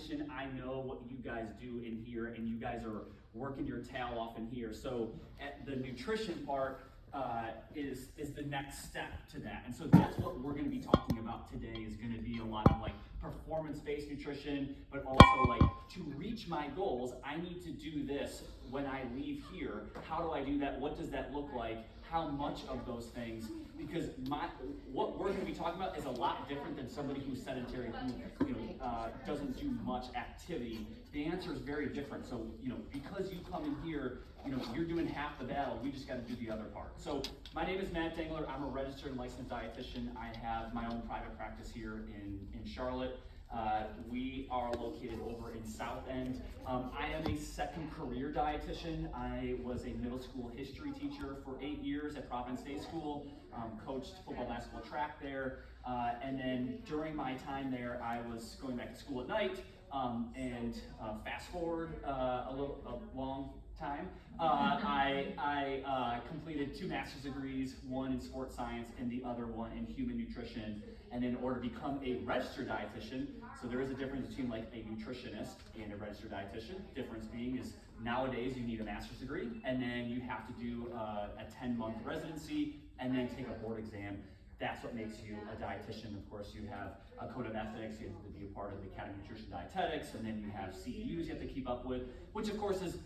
dietitian, I know what you guys do in here, and you guys are working your tail off in here. So the nutrition part is the next step to that. And so that's what we're going to be talking about today, is going to be a lot of like performance-based nutrition, but also like to reach my goals, I need to do this when I leave here. How do I do that? What does that look like? How much of those things? Because what we're going to be talking about is a lot different than somebody who's sedentary, who doesn't do much activity. The answer is very different. So because you come in here, you're doing half the battle. We just got to do the other part. So my name is Matt Dengler. I'm a registered and licensed dietitian. I have my own private practice here in Charlotte. We are located over in South End. I am a second career dietitian. I was a middle school history teacher for 8 years at Providence Day School, coached football, basketball, track there, and then during my time there, I was going back to school at night, and fast forward a long time, I completed 2 master's degrees, one in sports science and the other one in human nutrition. And in order to become a registered dietitian, so there is a difference between like a nutritionist and a registered dietitian. Difference being is nowadays you need a master's degree, and then you have to do a 10-month residency and then take a board exam. That's what makes you a dietitian. Of course, you have a code of ethics, you have to be a part of the Academy of Nutrition Dietetics, and then you have CEUs you have to keep up with, which of course is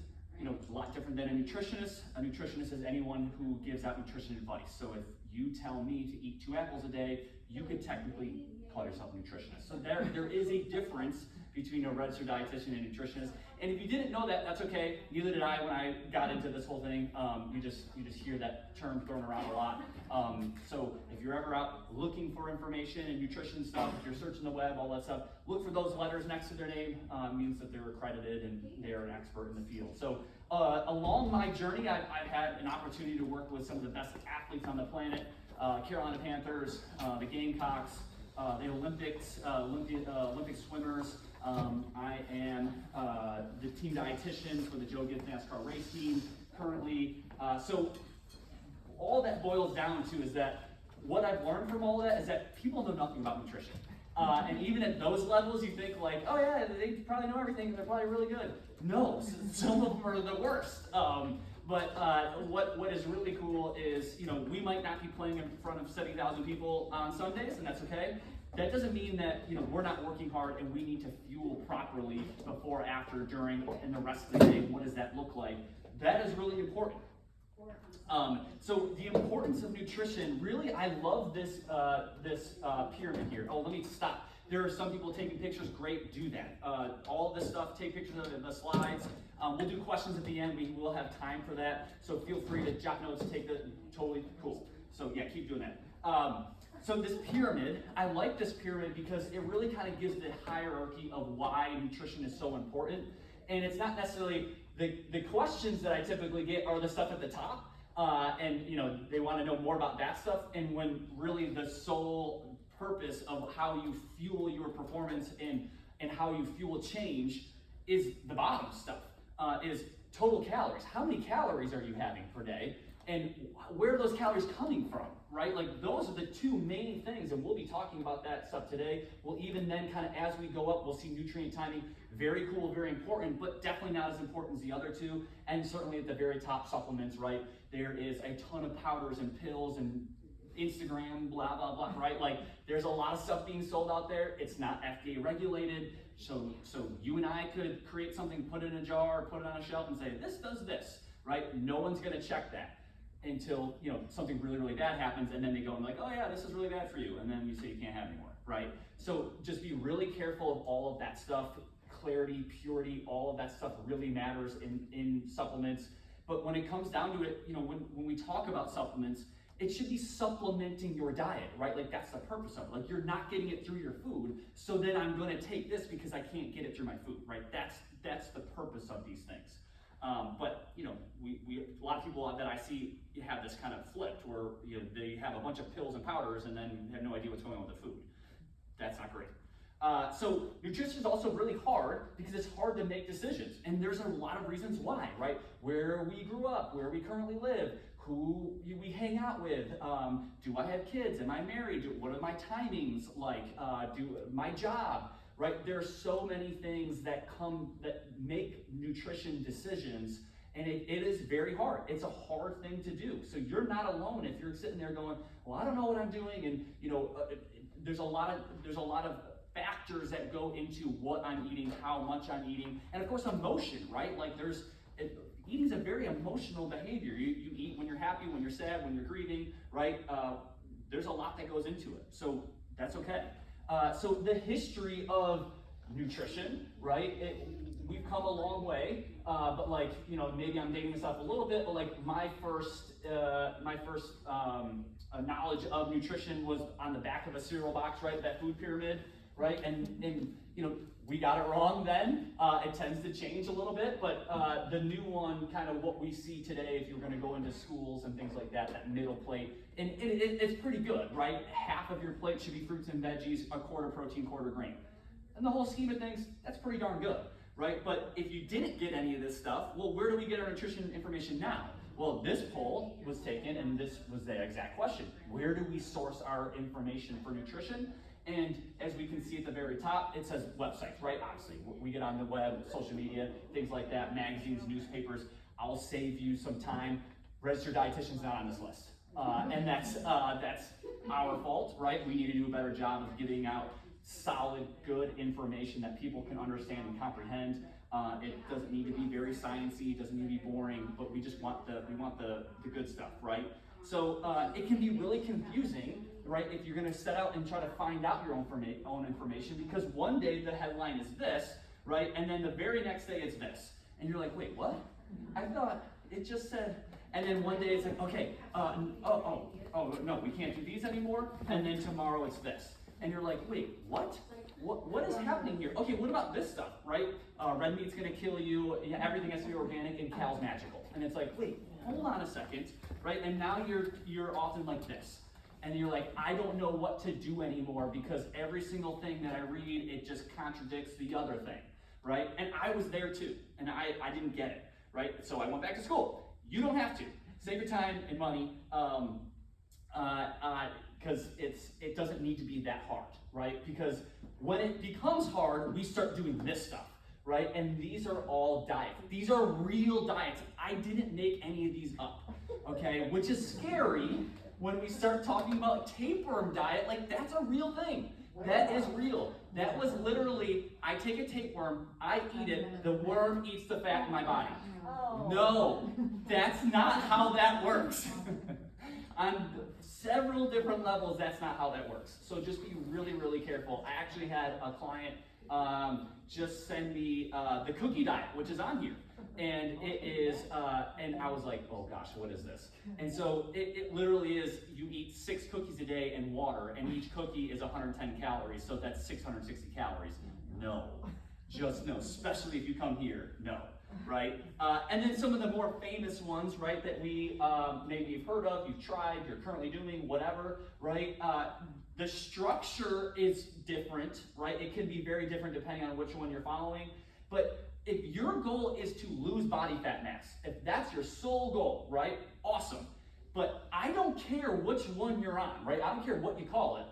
a lot different than a nutritionist. A nutritionist is anyone who gives out nutrition advice. So if you tell me to eat 2 apples a day, you could technically call yourself a nutritionist. So there is a difference between a registered dietitian and a nutritionist. And if you didn't know that, that's okay. Neither did I when I got into this whole thing. You just hear that term thrown around a lot. So if you're ever out looking for information and nutrition stuff, if you're searching the web, all that stuff, look for those letters next to their name. Means that they're accredited and they're an expert in the field. So along my journey, I've had an opportunity to work with some of the best athletes on the planet. Carolina Panthers, the Gamecocks, the Olympics, Olympic swimmers. I am the team dietitian for the Joe Gibbs NASCAR race team currently. So all that boils down to is that what I've learned from all that is that people know nothing about nutrition. And even at those levels, you think like, oh yeah, they probably know everything, they're probably really good. No, some of them are the worst. But what is really cool is, we might not be playing in front of 70,000 people on Sundays, and that's okay. That doesn't mean that we're not working hard and we need to fuel properly before, after, during, and the rest of the day. What does that look like? That is really important. So the importance of nutrition, really, I love this pyramid here. Oh, let me stop. There are some people taking pictures. Great, do that. All of this stuff, take pictures of the slides. We'll do questions at the end. We will have time for that. So feel free to jot notes, take the, totally cool. So yeah, keep doing that. So this pyramid, I like this pyramid because it really kind of gives the hierarchy of why nutrition is so important. And it's not necessarily, the questions that I typically get are the stuff at the top. And they want to know more about that stuff. And when really the sole purpose of how you fuel your performance and how you fuel change is the bottom stuff, is total calories. How many calories are you having per day? And where are those calories coming from, right? Like those are the 2 main things, and we'll be talking about that stuff today. We'll even then kind of, as we go up, we'll see nutrient timing. Very cool, very important, but definitely not as important as the other 2. And certainly at the very top, supplements, right? There is a ton of powders and pills and Instagram, blah, blah, blah, right? Like there's a lot of stuff being sold out there. It's not FDA regulated. So you and I could create something, put it in a jar, put it on a shelf and say, this does this, right? No one's gonna check that until something really, really bad happens, and then they go and like, oh yeah, this is really bad for you, and then you say you can't have anymore, right? So just be really careful of all of that stuff. Clarity, purity, all of that stuff really matters in supplements. But when it comes down to it, when we talk about supplements, it should be supplementing your diet, right? Like that's the purpose of it. Like you're not getting it through your food, so then I'm going to take this because I can't get it through my food, right? That's the purpose of these things. But we a lot of people that I see have this kind of flipped where they have a bunch of pills and powders and then have no idea what's going on with the food. That's not great. So nutrition is also really hard because it's hard to make decisions, and there's a lot of reasons why, right? Where we grew up, where we currently live, who we hang out with, do I have kids, am I married, what are my timings like, do my job, right? There are so many things that make nutrition decisions, and it is very hard. It's a hard thing to do. So you're not alone if you're sitting there going, well, I don't know what I'm doing, and there's a lot of factors that go into what I'm eating, how much I'm eating, and of course emotion, right? Like eating is a very emotional behavior. You eat when you're happy, when you're sad, when you're grieving, right? There's a lot that goes into it, so that's okay. So the history of nutrition, right? We've come a long way, but maybe I'm dating myself a little bit, but like my first knowledge of nutrition was on the back of a cereal box, right? That food pyramid, right? And we got it wrong then. It tends to change a little bit, but the new one, kind of what we see today, if you're going to go into schools and things like that, that middle plate, and it's pretty good, right? Half of your plate should be fruits and veggies, a quarter protein, quarter grain. And the whole scheme of things, that's pretty darn good, right? But if you didn't get any of this stuff, well, where do we get our nutrition information now? Well, this poll was taken, and this was the exact question. Where do we source our information for nutrition? And as we can see at the very top, it says websites, right? Obviously, we get on the web, social media, things like that, magazines, newspapers. I'll save you some time. Registered dietitian's not on this list. And that's our fault, right? We need to do a better job of giving out solid, good information that people can understand and comprehend. It doesn't need to be very sciencey, it doesn't need to be boring, but we just want the good stuff, right? So it can be really confusing, right, if you're going to set out and try to find out your own information, because one day the headline is this, right, and then the very next day it's this, and you're like, wait, what? I thought it just said, and then one day it's like, okay, no, we can't do these anymore, and then tomorrow it's this, and you're like, wait, what? What is happening here? Okay, what about this stuff, right? Red meat's gonna kill you, everything has to be organic, and cow's magical. And it's like, wait, hold on a second, right? And now you're often like this. And you're like, I don't know what to do anymore because every single thing that I read, it just contradicts the other thing, right? And I was there too, and I didn't get it, right? So I went back to school. You don't have to. Save your time and money, because it doesn't need to be that hard, right? Because when it becomes hard, we start doing this stuff, right? And these are all diets. These are real diets. I didn't make any of these up, okay? Which is scary when we start talking about tapeworm diet. Like, that's a real thing. That is real. That was literally, I take a tapeworm, I eat it, the worm eats the fat in my body. No, that's not how that works. On several different levels, that's not how that works. So just be really, really careful. I actually had a client just send me the cookie diet, which is on here. And it is, and I was like, oh gosh, what is this? And so it literally is, you eat 6 cookies a day and water, and each cookie is 110 calories, so that's 660 calories. No, just no, especially if you come here, no. Right? And then some of the more famous ones, right, that we maybe you've heard of, you've tried, you're currently doing, whatever, right? The structure is different, right? It can be very different depending on which one you're following. But if your goal is to lose body fat mass, if that's your sole goal, right? Awesome. But I don't care which one you're on, right? I don't care what you call it.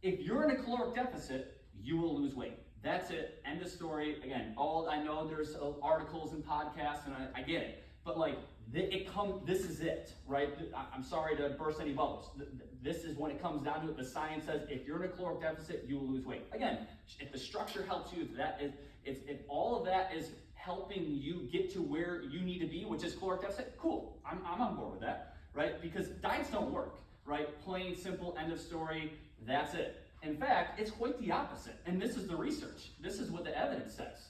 If you're in a caloric deficit, you will lose weight. That's it. End of story. Again, I know there's articles and podcasts, and I get it. But like, this is it, right? I'm sorry to burst any bubbles. This is when it comes down to it. The science says if you're in a caloric deficit, you will lose weight. Again, if the structure helps you, if all of that is helping you get to where you need to be, which is caloric deficit, cool. I'm on board with that, right? Because diets don't work, right? Plain, simple, end of story. That's it. In fact, it's quite the opposite, and this is the research. This is what the evidence says.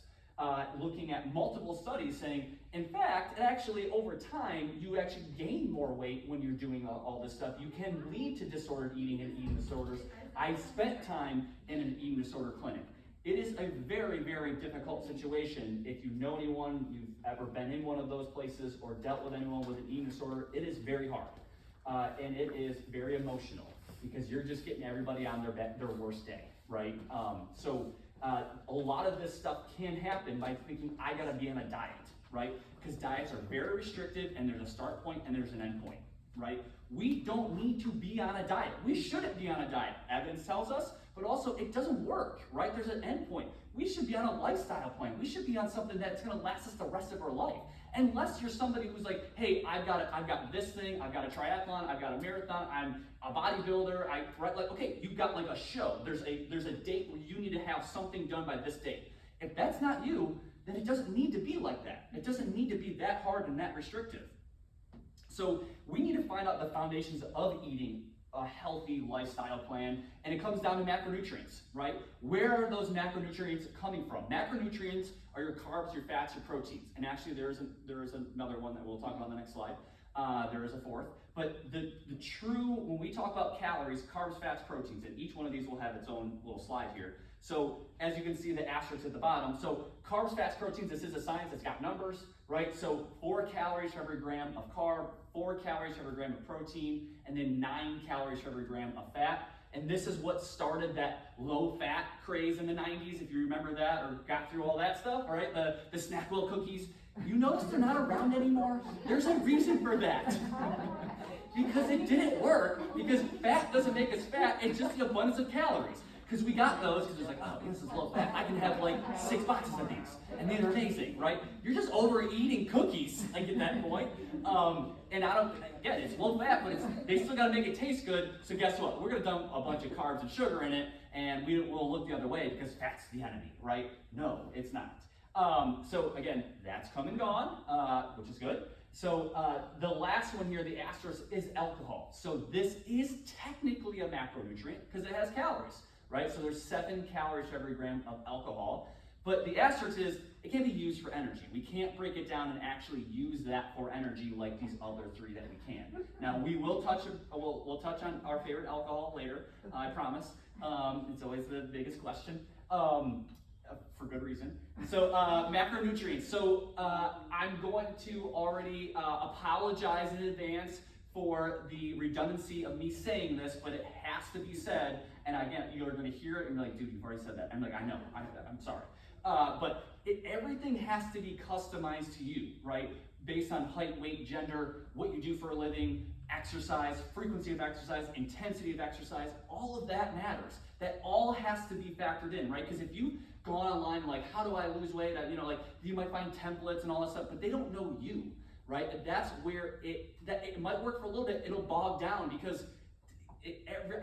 Looking at multiple studies saying, in fact, actually over time, you actually gain more weight when you're doing all this stuff. You can lead to disordered eating and eating disorders. I spent time in an eating disorder clinic. It is a very, very difficult situation. If you know anyone, you've ever been in one of those places or dealt with anyone with an eating disorder, it is very hard, and it is very emotional. Because you're just getting everybody on their worst day, right? So a lot of this stuff can happen by thinking, I gotta be on a diet, right? Because diets are very restrictive, and there's a start point and there's an end point, right? We don't need to be on a diet. We shouldn't be on a diet. Evidence tells us, but but also it doesn't work, right? There's an end point. We should be on a lifestyle plan. We should be on something that's gonna last us the rest of our life. Unless you're somebody who's like, hey, I've got this thing, I've got a triathlon, I've got a marathon, I'm a bodybuilder, okay, you've got like a show. There's a date where you need to have something done by this date. If that's not you, then it doesn't need to be like that. It doesn't need to be that hard and that restrictive. So we need to find out the foundations of eating a healthy lifestyle plan, and it comes down to macronutrients, right? Where are those macronutrients coming from? Macronutrients are your carbs, your fats, your proteins. And actually there is another one that we'll talk about on the next slide. There is a fourth. But the true, when we talk about calories, carbs, fats, proteins, and each one of these will have its own little slide here. So as you can see the asterisks at the bottom, so carbs, fats, proteins, this is a science, it's got numbers, right? So 4 calories for every gram of carb, 4 calories for every gram of protein, and then 9 calories for every gram of fat. And this is what started that low fat craze in the 90s, if you remember that or got through all that stuff, right? The Snackwell cookies. You notice they're not around anymore? There's a reason for that. Because it didn't work, because fat doesn't make us fat, it's just the abundance of calories. Because we got those, because it's like, oh, this is low fat. I can have like 6 boxes of these, and these are amazing, right? You're just overeating cookies, like at that point. And again, it's low fat, but they still gotta make it taste good. So guess what? We're gonna dump a bunch of carbs and sugar in it, and we'll look the other way because fat's the enemy, right? No, it's not. So again, that's come and gone, which is good. So the last one here, the asterisk, is alcohol. So this is technically a macronutrient because it has calories. Right? So there's 7 calories for every gram of alcohol. But the asterisk is, it can be used for energy. We can't break it down and actually use that for energy like these other 3 that we can. Now, we'll touch on our favorite alcohol later, I promise. It's always the biggest question, for good reason. So macronutrients. So I'm going to already apologize in advance for the redundancy of me saying this, but it has to be said. And again, you're going to hear it and you're like, dude, you've already said that. I'm like, I know, I'm sorry. But everything has to be customized to you, right? Based on height, weight, gender, what you do for a living, exercise, frequency of exercise, intensity of exercise, all of that matters. That all has to be factored in, right? Because if you go online like, how do I lose weight? You might find templates and all that stuff, but they don't know you, right? And that's where it might work for a little bit, it'll bog down because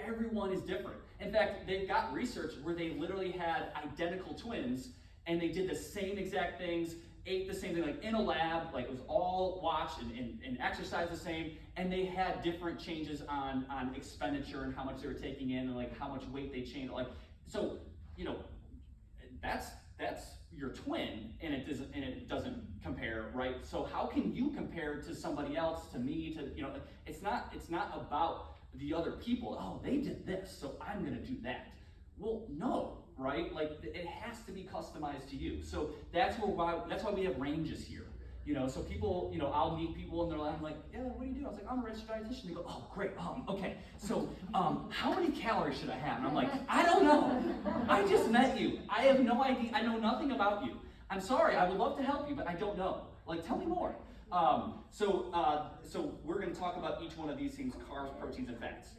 everyone is different. In fact, they've got research where they literally had identical twins and they did the same exact things, ate the same thing, like in a lab, like it was all watched and exercised the same, and they had different changes on expenditure and how much they were taking in and like how much weight they changed. Like, so, that's your twin and it doesn't compare, right? So how can you compare to somebody else, to me, it's not about the other people. Oh, they did this, so I'm gonna do that. Well, no, right? Like it has to be customized to you. So that's why we have ranges here. So people, I'll meet people and they're like, I'm like, yeah, what do you do? I was like, I'm a registered dietitian. They go, oh, great. Okay. So how many calories should I have? And I'm like, I don't know. I just met you. I have no idea. I know nothing about you. I'm sorry. I would love to help you, but I don't know. Like, tell me more. So we're going to talk about each one of these things: carbs, proteins, and fats.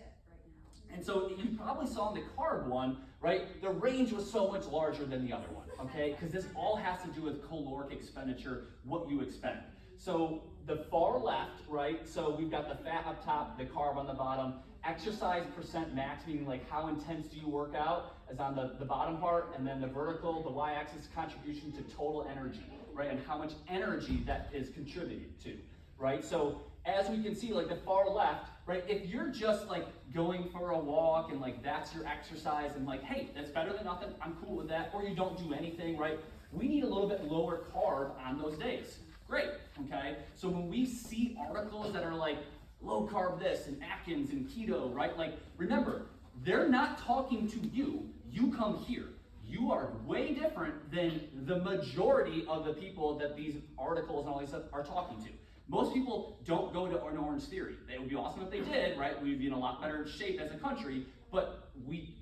And so you probably saw in the carb one, right? The range was so much larger than the other one, okay? Because this all has to do with caloric expenditure, what you expend. So the far left, right? So we've got the fat up top, the carb on the bottom. Exercise percent max, meaning like how intense do you work out, is on the bottom part, and then the vertical, the y-axis, contribution to total energy, right? And how much energy that is contributed to, right? So as we can see, like the far left, right? If you're just like going for a walk and like that's your exercise and like, hey, that's better than nothing, I'm cool with that, or you don't do anything, right? We need a little bit lower carb on those days. Great, okay? So when we see articles that are like low carb this and Atkins and keto, right? Like, remember, they're not talking to you. You come here. You are way different than the majority of the people that these articles and all these stuff are talking to. Most people don't go to an Orange Theory. It would be awesome if they did, right? We'd be in a lot better shape as a country, but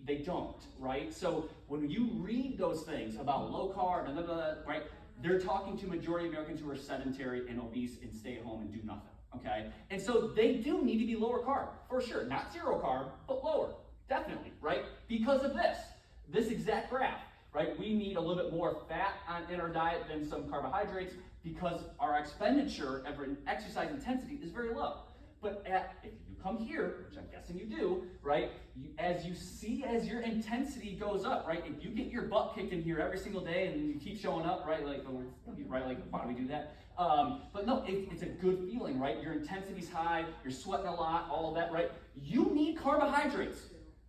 they don't, right? So when you read those things about low carb and blah, blah, blah, right? They're talking to majority of Americans who are sedentary and obese and stay at home and do nothing, okay? And so they do need to be lower carb, for sure. Not zero carb, but lower. Definitely, right? Because of this exact graph, right? We need a little bit more fat in our diet than some carbohydrates because our expenditure of exercise intensity is very low. But if you come here, which I'm guessing you do, right? As your intensity goes up, right? If you get your butt kicked in here every single day and you keep showing up, right? Like why do we do that? But no, it's a good feeling, right? Your intensity's high, you're sweating a lot, all of that, right? You need carbohydrates,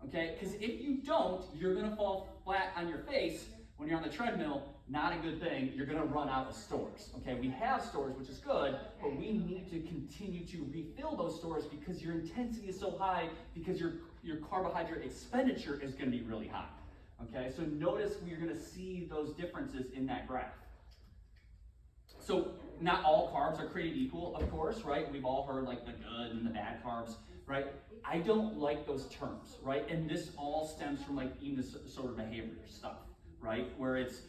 okay? Because if you don't, you're gonna fall flat on your face when you're on the treadmill. Not a good thing. You're going to run out of stores. Okay, we have stores, which is good, but we need to continue to refill those stores because your intensity is so high because your carbohydrate expenditure is going to be really high. Okay, so notice we're going to see those differences in that graph. So not all carbs are created equal, of course, right? We've all heard like the good and the bad carbs, right? I don't like those terms, right? And this all stems from like eating disorder behavior stuff, right? Where it's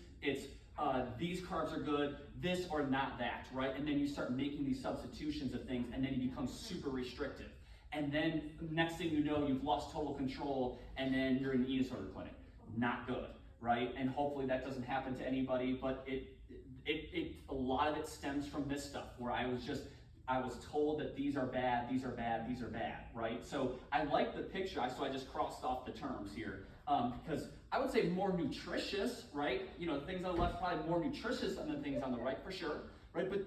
these carbs are good, this or not that, right? And then you start making these substitutions of things, and then you become super restrictive. And then next thing you know, you've lost total control, and then you're in the eating disorder clinic. Not good, right? And hopefully that doesn't happen to anybody, but a lot of it stems from this stuff, where I was told that these are bad, these are bad, these are bad, right? So I like the picture, so I just crossed off the terms here. Because I would say more nutritious, right? You know, things on the left probably more nutritious than the things on the right, for sure, right? But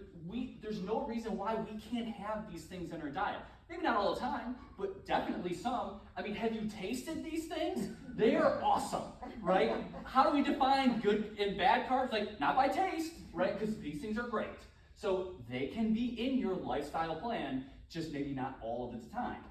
there's no reason why we can't have these things in our diet. Maybe not all the time, but definitely some. I mean, have you tasted these things? They are awesome, right? How do we define good and bad carbs? Like, not by taste, right? Because these things are great. So they can be in your lifestyle plan, just maybe not all of the time.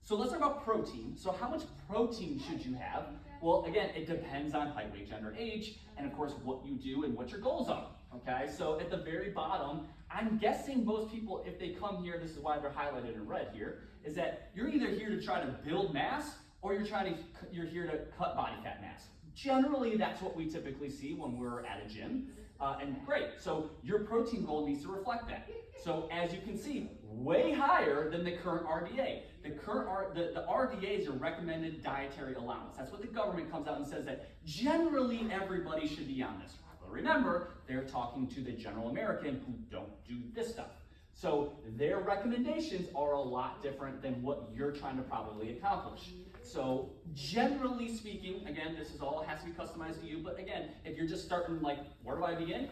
So let's talk about protein. So how much protein should you have? Well, again, it depends on height, weight, gender, age, and of course what you do and what your goals are, okay? So at the very bottom, I'm guessing most people, if they come here, this is why they're highlighted in red here, is that you're either here to try to build mass or you're here to cut body fat mass. Generally, that's what we typically see when we're at a gym, and great. So your protein goal needs to reflect that. So as you can see, way higher than the current RDA. The RDA is your recommended dietary allowance. That's what the government comes out and says that generally everybody should be on this. But remember, they're talking to the general American who don't do this stuff. So their recommendations are a lot different than what you're trying to probably accomplish. So generally speaking, again, this is all has to be customized to you, but again, if you're just starting like, where do I begin?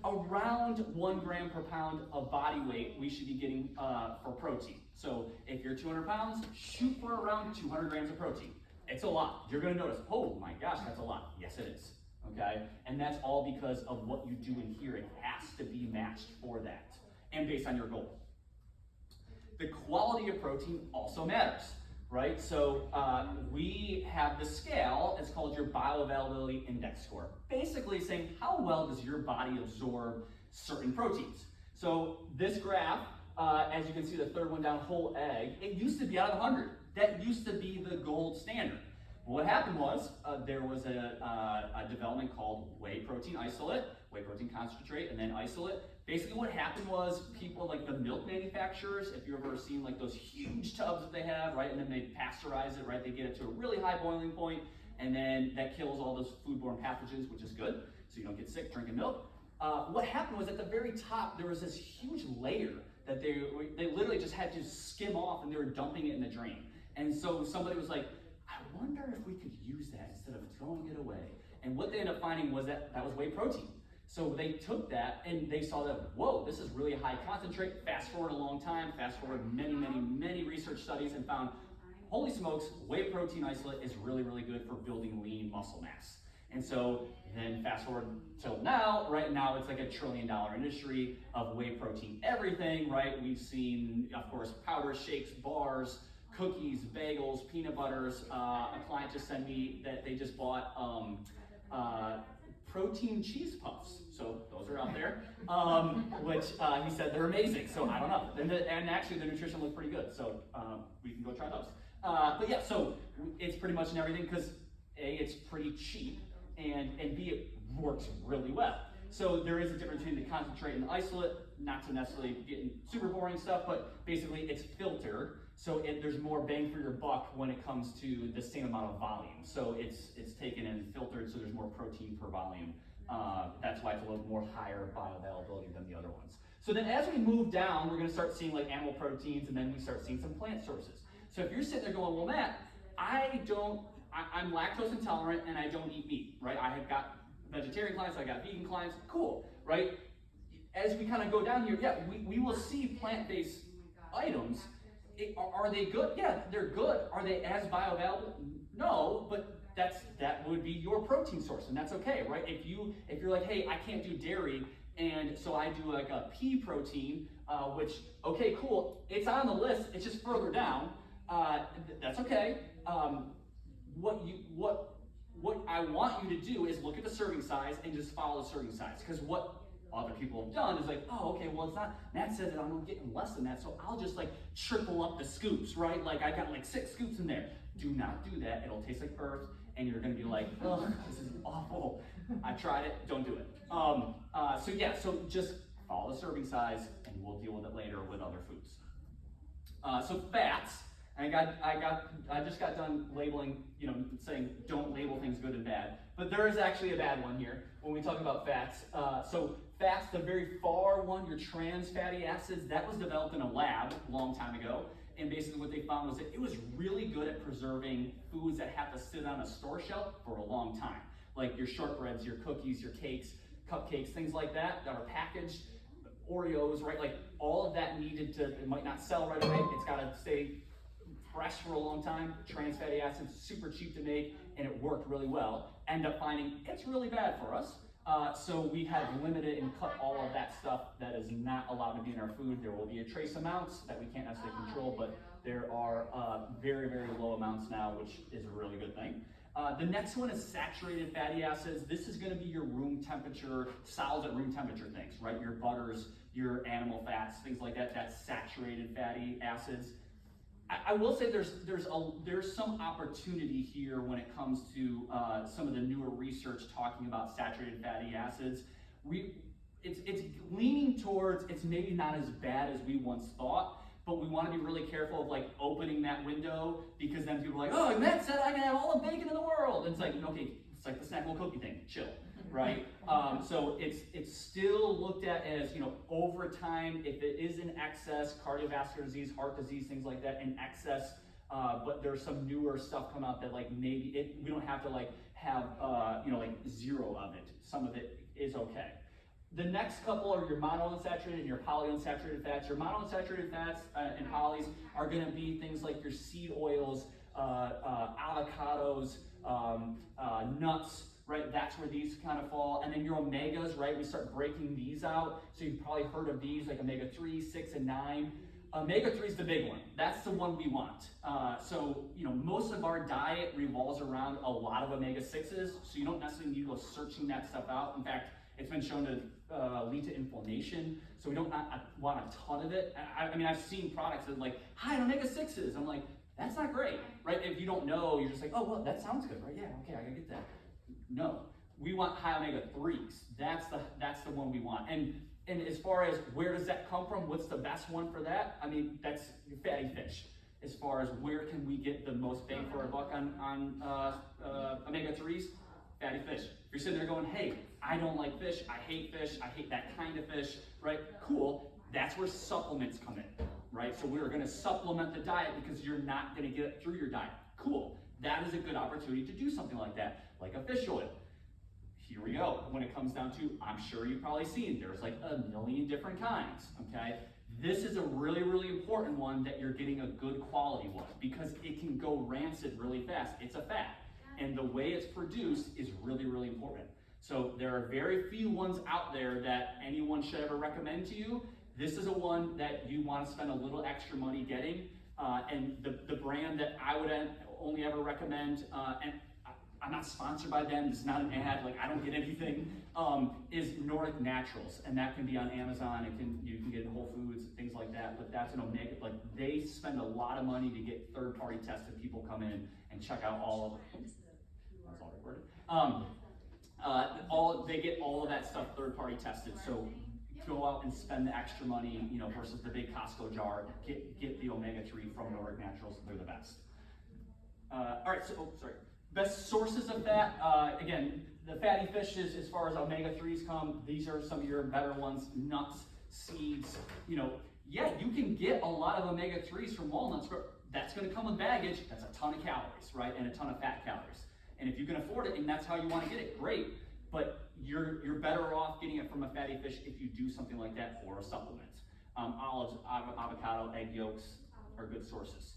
Around 1 gram per pound of body weight we should be getting for protein. So if you're 200 pounds, shoot for around 200 grams of protein. It's a lot. You're gonna notice, oh my gosh, that's a lot. Yes, it is, okay? And that's all because of what you do in here. It has to be matched for that and based on your goal. The quality of protein also matters, right? So we have the scale, it's called your bioavailability index score. Basically saying how well does your body absorb certain proteins. So this graph, as you can see the third one down, whole egg, it used to be out of 100. That used to be the gold standard. What happened was there was a development called whey protein isolate, whey protein concentrate, and then isolate. Basically what happened was people like the milk manufacturers, if you've ever seen like those huge tubs that they have, right, and then they pasteurize it, right, they get it to a really high boiling point, and then that kills all those foodborne pathogens, which is good, so you don't get sick drinking milk. What happened was at the very top, there was this huge layer that they literally just had to skim off and they were dumping it in the drain. And so somebody was like, I wonder if we could use that instead of throwing it away. And what they ended up finding was that was whey protein. So they took that and they saw that, whoa, this is really high concentrate. Fast forward a long time, fast forward many research studies and found, holy smokes, whey protein isolate is really, really good for building lean muscle mass. And so then fast forward till now, right now it's like $1 trillion industry of whey protein everything, right? We've seen, of course, powders, shakes, bars, cookies, bagels, peanut butters. A client just sent me that they just bought protein cheese puffs. So those are out there, which he said they're amazing. So I don't know. And actually the nutrition looks pretty good. So we can go try those. But yeah, so it's pretty much in everything because A, it's pretty cheap, and B, it works really well. So there is a difference between the concentrate and the isolate, not to necessarily get in super boring stuff, but basically it's filtered. So there's more bang for your buck when it comes to the same amount of volume. So it's taken and filtered, so there's more protein per volume. That's why it's a little more higher bioavailability than the other ones. So then as we move down, we're gonna start seeing like animal proteins, and then we start seeing some plant sources. So if you're sitting there going, well, Matt, I'm lactose intolerant and I don't eat meat, right? I have got vegetarian clients, I got vegan clients, cool, right? As we kind of go down here, yeah, we will see plant-based items. Are they good? Yeah, they're good. Are they as bioavailable? No, but that would be your protein source, and that's okay, right? If you're like, hey, I can't do dairy, and so I do like a pea protein, which, okay, cool, it's on the list, it's just further down. That's okay. What I want you to do is look at the serving size and just follow the serving size, because what other people have done is like, oh, okay, well, it's not, Matt says that I'm getting less than that, so I'll just like triple up the scoops, right? Like I got like 6 scoops in there. Do not do that. It'll taste like earth, and you're gonna be like, oh, this is awful. I tried it, don't do it. So just follow the serving size, and we'll deal with it later with other foods. So fats, I just got done labeling, saying don't label things good and bad, but there is actually a bad one here when we talk about fats. So fats, the very far one, your trans fatty acids, that was developed in a lab a long time ago. And basically what they found was that it was really good at preserving foods that have to sit on a store shelf for a long time. Like your shortbreads, your cookies, your cakes, cupcakes, things like that are packaged, Oreos, right? Like all of that it might not sell right away. It's gotta stay fresh for a long time. Trans fatty acids, super cheap to make, and it worked really well. End up finding it's really bad for us. So we have limited and cut all of that stuff that is not allowed to be in our food. There will be a trace amounts that we can't necessarily control, but there are very, very low amounts now, which is a really good thing. The next one is saturated fatty acids. This is going to be your room temperature, solids at room temperature things, right? Your butters, your animal fats, things like that. That's saturated fatty acids. I will say there's some opportunity here when it comes to some of the newer research talking about saturated fatty acids. It's leaning towards it's maybe not as bad as we once thought, but we want to be really careful of like opening that window, because then people are like, oh, Matt said I can have all the bacon in the world. And it's like, okay, it's like the snackable cookie thing, chill. Right? So it's still looked at as, over time, if it is in excess, cardiovascular disease, heart disease, things like that in excess, but there's some newer stuff come out that like maybe we don't have to like have, like 0 of it. Some of it is okay. The next couple are your monounsaturated and your polyunsaturated fats. Your monounsaturated fats and polys are gonna be things like your seed oils, avocados, nuts, right? That's where these kind of fall. And then your omegas, right? We start breaking these out. So you've probably heard of these, like omega-3, 6, and 9. Omega-3 is the big one. That's the one we want. Most of our diet revolves around a lot of omega-6s, so you don't necessarily need to go searching that stuff out. In fact, it's been shown to lead to inflammation, so we don't want a ton of it. I've seen products that are like, high in omega-6s. I'm like, that's not great, right? If you don't know, you're just like, oh, well, that sounds good, right? Yeah, okay, I gotta get that. No, we want high omega-3s. That's the one we want. And as far as where does that come from, what's the best one for that? That's fatty fish. As far as where can we get the most bang for our buck on omega-3s, fatty fish. If you're sitting there going, hey, I don't like fish, I hate that kind of fish, right? Cool, that's where supplements come in, right? So we're gonna supplement the diet because you're not gonna get it through your diet. Cool, that is a good opportunity to do something like that, like a fish oil. Here we go. When it comes down to, I'm sure you've probably seen, there's like a million different kinds, okay? This is a really, really important one that you're getting a good quality one, because it can go rancid really fast. It's a fat, and the way it's produced is really, really important. So there are very few ones out there that anyone should ever recommend to you. This is a one that you want to spend a little extra money getting, and the brand that I would only ever recommend, and I'm not sponsored by them, it's not an ad, like I don't get anything, is Nordic Naturals, and that can be on Amazon, you can get it in Whole Foods, things like that, but that's an omega, like they spend a lot of money to get third-party tested people come in and check out all of it. That's all recorded. They get all of that stuff third-party tested, so go out and spend the extra money, versus the big Costco jar. Get the omega-3 from Nordic Naturals. They're the best. All right, best sources of fat. Again, the fatty fishes, as far as omega-3s come, these are some of your better ones. Nuts, seeds, yeah, you can get a lot of omega-3s from walnuts. That's going to come with baggage. That's a ton of calories, right? And a ton of fat calories. And if you can afford it and that's how you want to get it, great. But you're better off getting it from a fatty fish if you do something like that or a supplement. Olives, avocado, egg yolks are good sources.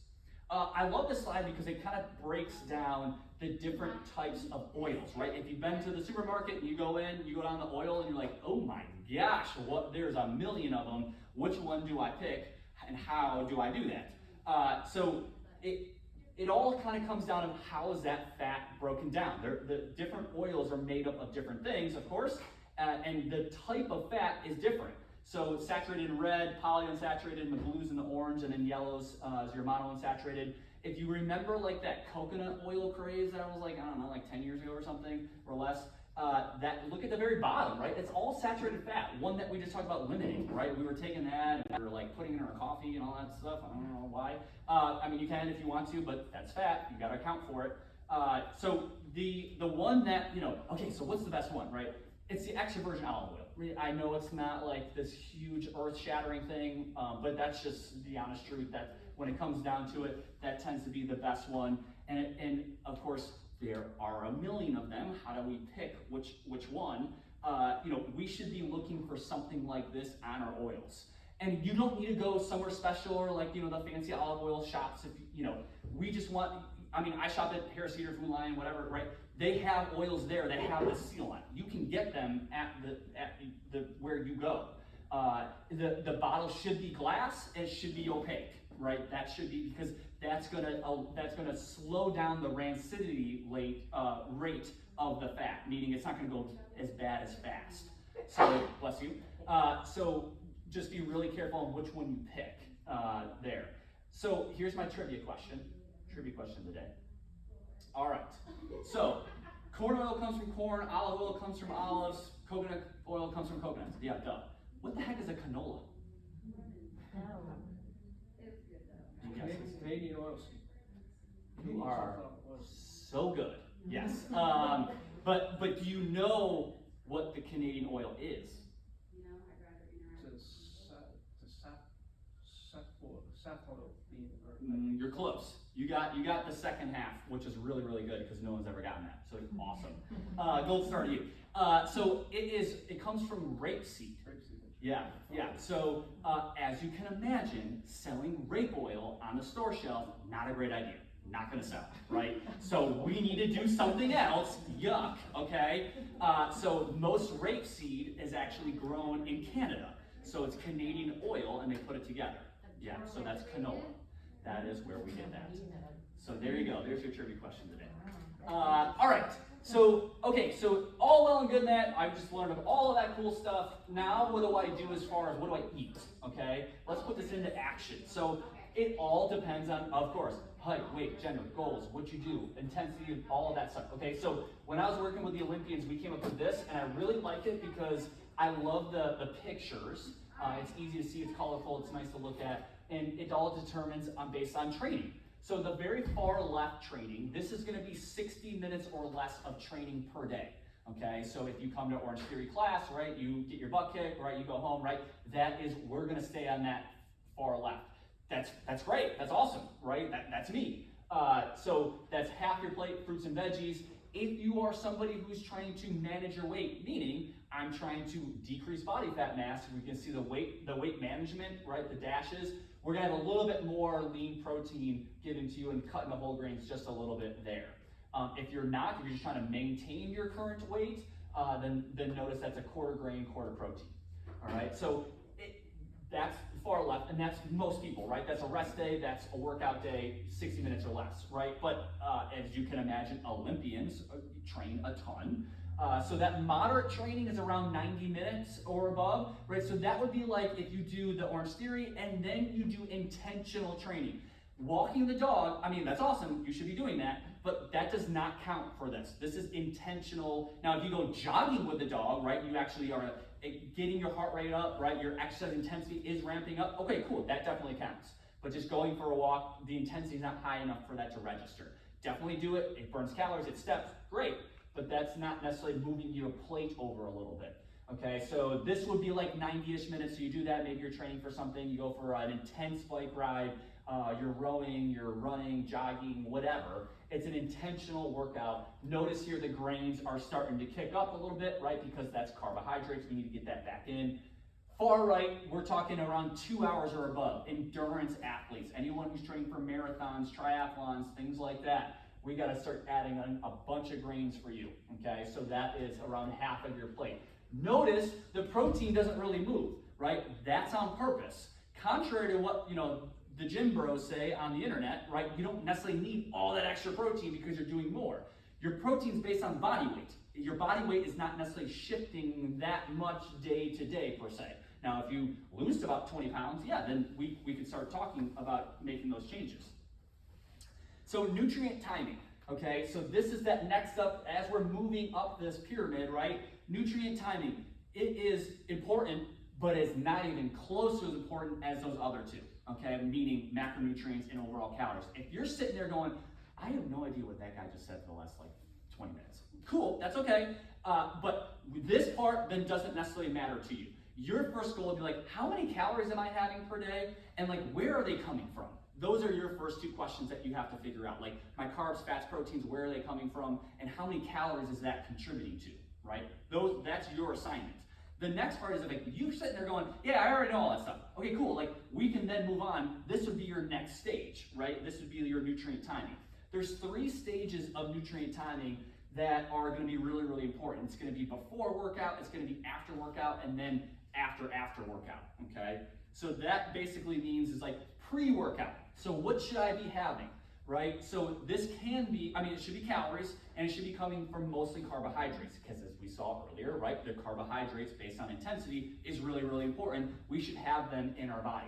I love this slide because it kind of breaks down the different types of oils, right? If you've been to the supermarket and you go down the oil and you're like, oh my gosh, there's a million of them. Which one do I pick and how do I do that? So it all kind of comes down to how is that fat broken down. The different oils are made up of different things, of course, and the type of fat is different. So saturated in red, polyunsaturated in the blues and the orange, and then yellows is your monounsaturated. If you remember like that coconut oil craze that was like, I don't know, like 10 years ago or something, or less, look at the very bottom, right? It's all saturated fat. One that we just talked about limiting, right? We were taking that and we were like putting it in our coffee and all that stuff. I don't know why. I mean, you can if you want to, but that's fat. You got to account for it. So the one that, okay, so what's the best one, right? It's the extra virgin olive oil. I know it's not like this huge earth-shattering thing, but that's just the honest truth. That when it comes down to it, that tends to be the best one. And of course, there are a million of them. How do we pick which one? We should be looking for something like this on our oils. And you don't need to go somewhere special or like, the fancy olive oil shops. If we just want, I shop at Harris Teeter, Food Lion, whatever, right? They have oils there that have the seal on it. You can get them at the where you go. The bottle should be glass. It should be opaque, right? That should be, because that's gonna slow down the rancidity rate of the fat, meaning it's not gonna go as bad as fast. So bless you. So just be really careful on which one you pick there. So here's my trivia question today. All right, so corn oil comes from corn, olive oil comes from olives, coconut oil comes from coconuts. Yeah, duh. What the heck is a canola? Canadian oilseed. You are so good. Yes. But do you know what the Canadian oil is? You're close. You got the second half, which is really, really good because no one's ever gotten that. So awesome. Gold star to you. So it comes from rapeseed. Yeah. So as you can imagine, selling rape oil on the store shelf, not a great idea. Not gonna sell, right? So we need to do something else. Yuck, okay? So most rapeseed is actually grown in Canada. So it's Canadian oil and they put it together. Yeah, so that's canola. That is where we get that. So there you go. There's your trivia question today. All right. So all well and good in that. I've just learned of all of that cool stuff. Now, what do I do as far as what do I eat? Okay. Let's put this into action. So it all depends on, of course, height, weight, gender, goals, what you do, intensity, all of that stuff. Okay. So when I was working with the Olympians, we came up with this, and I really like it because I love the pictures. It's easy to see. It's colorful. It's nice to look at. And it all determines based on training. So the very far left training, this is going to be 60 minutes or less of training per day. Okay, so if you come to Orange Theory class, right, you get your butt kicked, right, you go home, right, we're going to stay on that far left. That's great. That's awesome, right? That's me. So that's half your plate, fruits and veggies. If you are somebody who's trying to manage your weight, meaning I'm trying to decrease body fat mass, we can see the weight management, right, the dashes. We're gonna have a little bit more lean protein given to you and cutting the whole grains just a little bit there. If you're just trying to maintain your current weight, then notice that's a quarter grain, quarter protein. All right, so that's far left, and that's most people, right? That's a rest day, that's a workout day, 60 minutes or less, right? But as you can imagine, Olympians train a ton. So that moderate training is around 90 minutes or above, right? So that would be like if you do the Orange Theory and then you do intentional training. Walking the dog, that's awesome, you should be doing that, but that does not count for this. This is intentional. Now, if you go jogging with the dog, right, you actually are getting your heart rate up, right, your exercise intensity is ramping up. Okay, cool, that definitely counts. But just going for a walk, the intensity is not high enough for that to register. Definitely do it. It burns calories, it steps, great. But that's not necessarily moving your plate over a little bit. Okay, so this would be like 90-ish minutes. So you do that, maybe you're training for something, you go for an intense bike ride, you're rowing, you're running, jogging, whatever. It's an intentional workout. Notice here the grains are starting to kick up a little bit, right? Because that's carbohydrates, we need to get that back in. Far right, we're talking around 2 hours or above. Endurance athletes, anyone who's training for marathons, triathlons, things like that. We got to start adding on a bunch of grains for you, okay? So that is around half of your plate. Notice the protein doesn't really move, right? That's on purpose. Contrary to what, the gym bros say on the internet, right? You don't necessarily need all that extra protein because you're doing more. Your protein is based on body weight. Your body weight is not necessarily shifting that much day to day per se. Now, if you lose about 20 pounds, yeah, then we could start talking about making those changes. So nutrient timing, okay? So this is that next up, as we're moving up this pyramid, right? Nutrient timing, it is important, but it's not even close to as important as those other two, okay? Meaning macronutrients and overall calories. If you're sitting there going, I have no idea what that guy just said for the last 20 minutes. Cool, that's okay. But this part then doesn't necessarily matter to you. Your first goal would be like, how many calories am I having per day? And where are they coming from? Those are your first two questions that you have to figure out. Like, my carbs, fats, proteins, where are they coming from? And how many calories is that contributing to, right? That's your assignment. The next part is you're sitting there going, yeah, I already know all that stuff. Okay, cool, we can then move on. This would be your next stage, right? This would be your nutrient timing. There's 3 stages of nutrient timing that are gonna be really, really important. It's gonna be before workout, it's gonna be after workout, and then after workout, okay? So that basically means is pre-workout. So what should I be having, right? So this can be, it should be calories, and it should be coming from mostly carbohydrates, because as we saw earlier, right, the carbohydrates based on intensity is really, really important. We should have them in our body.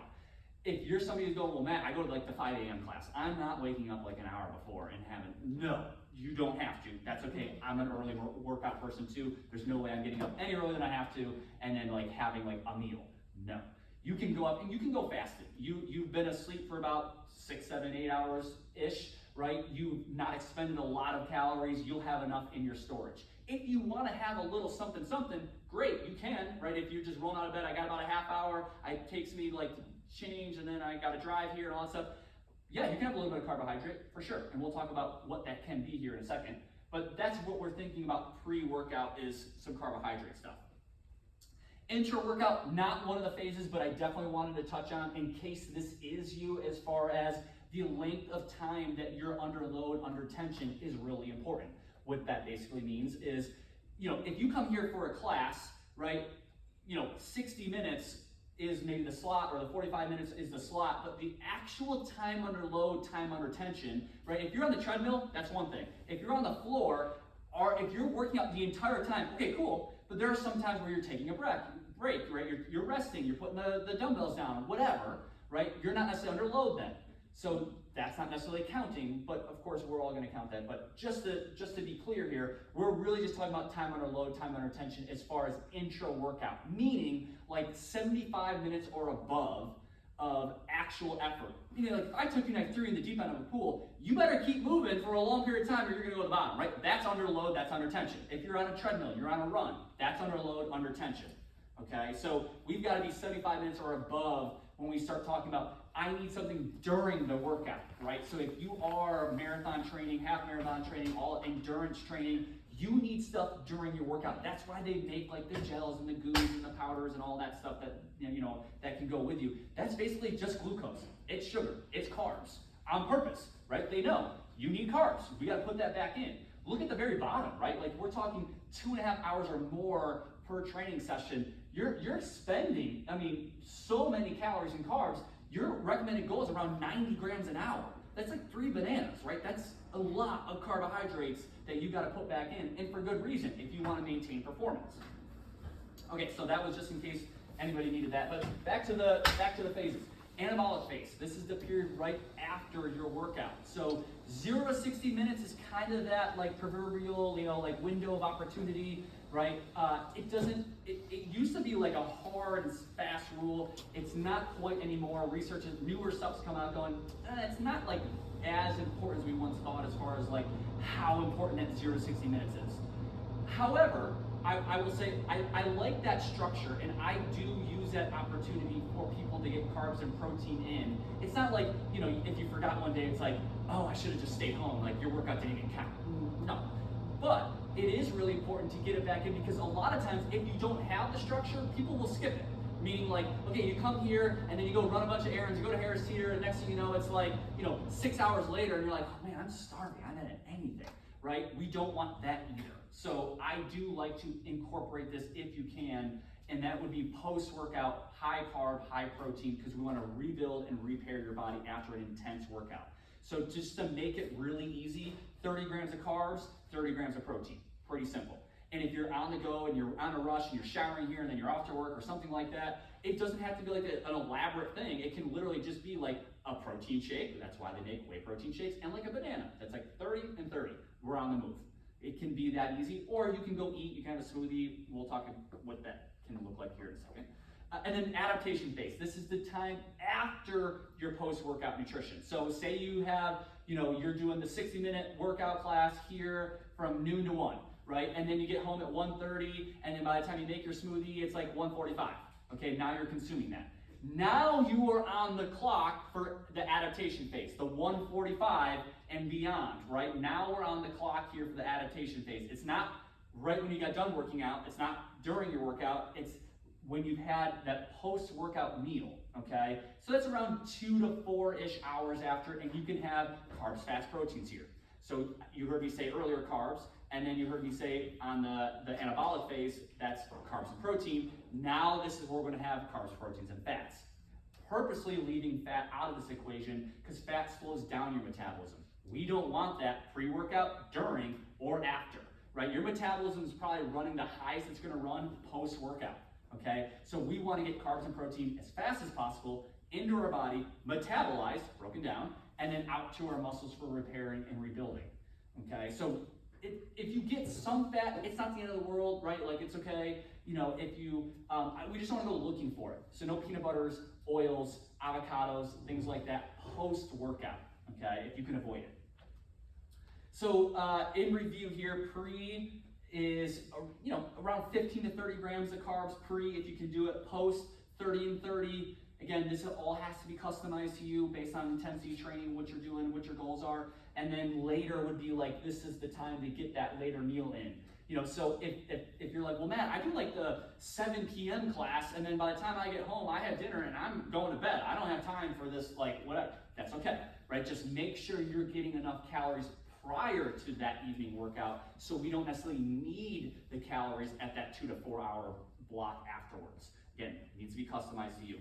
If you're somebody who's going, well, Matt, I go to the 5 a.m. class. I'm not waking up an hour before and having, no, you don't have to. That's okay. I'm an early workout person too. There's no way I'm getting up any earlier than I have to, and then having a meal. No. You can go up and you can go fasted. You've been asleep for about 6, 7, 8 hours-ish, right? You've not expended a lot of calories. You'll have enough in your storage. If you want to have a little something, great, you can, right? If you're just rolling out of bed, I got about a half hour, it takes me to change, and then I got to drive here and all that stuff. Yeah, you can have a little bit of carbohydrate, for sure. And we'll talk about what that can be here in a second. But that's what we're thinking about pre-workout, is some carbohydrate stuff. Intra-workout, not one of the phases, but I definitely wanted to touch on in case this is you, as far as the length of time that you're under load, under tension is really important. What that basically means is, if you come here for a class, right, 60 minutes is maybe the slot, or the 45 minutes is the slot, but the actual time under load, time under tension, right, if you're on the treadmill, that's one thing. If you're on the floor, or if you're working out the entire time, okay, cool, but there are some times where you're taking a break, right? You're resting, you're putting the dumbbells down, whatever, right? You're not necessarily under load then. So that's not necessarily counting, but of course we're all going to count that. But just to be clear here, we're really just talking about time under load, time under tension as far as intra-workout, meaning 75 minutes or above of actual effort. Meaning if I took you and I threw you in the deep end of a pool, you better keep moving for a long period of time or you're going to go to the bottom, right? That's under load, that's under tension. If you're on a treadmill, you're on a run, that's under load, under tension. Okay, so we've got to be 75 minutes or above when we start talking about, I need something during the workout, right? So if you are marathon training, half marathon training, all endurance training, you need stuff during your workout. That's why they make the gels and the goos and the powders and all that stuff that that can go with you. That's basically just glucose. It's sugar. It's carbs on purpose, right? They know you need carbs. We got to put that back in. Look at the very bottom, right? We're talking 2.5 hours or more per training session. You're spending, so many calories and carbs. Your recommended goal is around 90 grams an hour. That's 3 bananas, right? That's a lot of carbohydrates that you got to put back in, and for good reason, if you want to maintain performance. Okay, so that was just in case anybody needed that. But back to the phases. Anabolic phase, this is the period right after your workout. So 0 to 60 minutes is kind of that like proverbial, like window of opportunity, right? It used to be like a hard and fast rule. It's not quite anymore. Research, newer stuff's come out going, it's not like as important as we once thought as far as like how important that 0 to 60 minutes is. However, I will say I like that structure, and I do use that opportunity for people to get carbs and protein in. It's not like, if you forgot one day, it's like, oh, I should have just stayed home, like your workout didn't even count. No. But it is really important to get it back in, because a lot of times if you don't have the structure, people will skip it. Meaning like, okay, you come here and then you go run a bunch of errands, you go to Harris Teeter, and next thing you know, it's like, 6 hours later, and you're like, oh man, I'm starving, I haven't had anything, right? We don't want that either. So I do like to incorporate this if you can, and that would be post-workout, high carb, high protein, because we want to rebuild and repair your body after an intense workout. So just to make it really easy, 30 grams of carbs, 30 grams of protein, pretty simple. And if you're on the go and you're on a rush and you're showering here and then you're off to work or something like that, it doesn't have to be like an elaborate thing. It can literally just be like a protein shake. That's why they make whey protein shakes, and like a banana. That's like 30 and 30. We're on the move. It can be that easy, or you can go eat, you can have a smoothie. We'll talk about what that can look like here in a second. And then adaptation phase. This is the time after your post-workout nutrition. So say you have, you're doing the 60-minute workout class here from noon to 1, right? And then you get home at 1:30, and then by the time you make your smoothie, it's like 1:45. Okay, now you're consuming that. Now you are on the clock for the adaptation phase, the 1:45 and beyond, right? Now we're on the clock here for the adaptation phase. It's not right when you got done working out. It's not during your workout. It's when you've had that post-workout meal, okay? So that's around 2 to 4-ish hours after, and you can have carbs, fats, proteins here. So you heard me say earlier carbs, and then you heard me say on the anabolic phase, that's carbs and protein. Now this is where we're gonna have carbs, proteins, and fats. Purposely leaving fat out of this equation because fat slows down your metabolism. We don't want that pre-workout, during, or after, right? Your metabolism is probably running the highest it's gonna run post-workout, okay? So we wanna get carbs and protein as fast as possible into our body, metabolized, broken down, and then out to our muscles for repairing and rebuilding, okay? So if you get some fat, it's not the end of the world, right? Like it's okay, if you, we just don't wanna go looking for it. So no peanut butters, oils, avocados, things like that post-workout, okay, if you can avoid it. So in review here, pre is, around 15 to 30 grams of carbs pre, if you can do it. Post, 30 and 30. Again, this all has to be customized to you based on intensity training, what you're doing, what your goals are. And then later would be like, this is the time to get that later meal in. So if you're like, well, Matt, I do like the 7 p.m. class, and then by the time I get home, I have dinner and I'm going to bed. I don't have time for this, like, whatever. That's okay, right? Just make sure you're getting enough calories prior to that evening workout, so we don't necessarily need the calories at that 2 to 4 hour block afterwards. Again, it needs to be customized to you.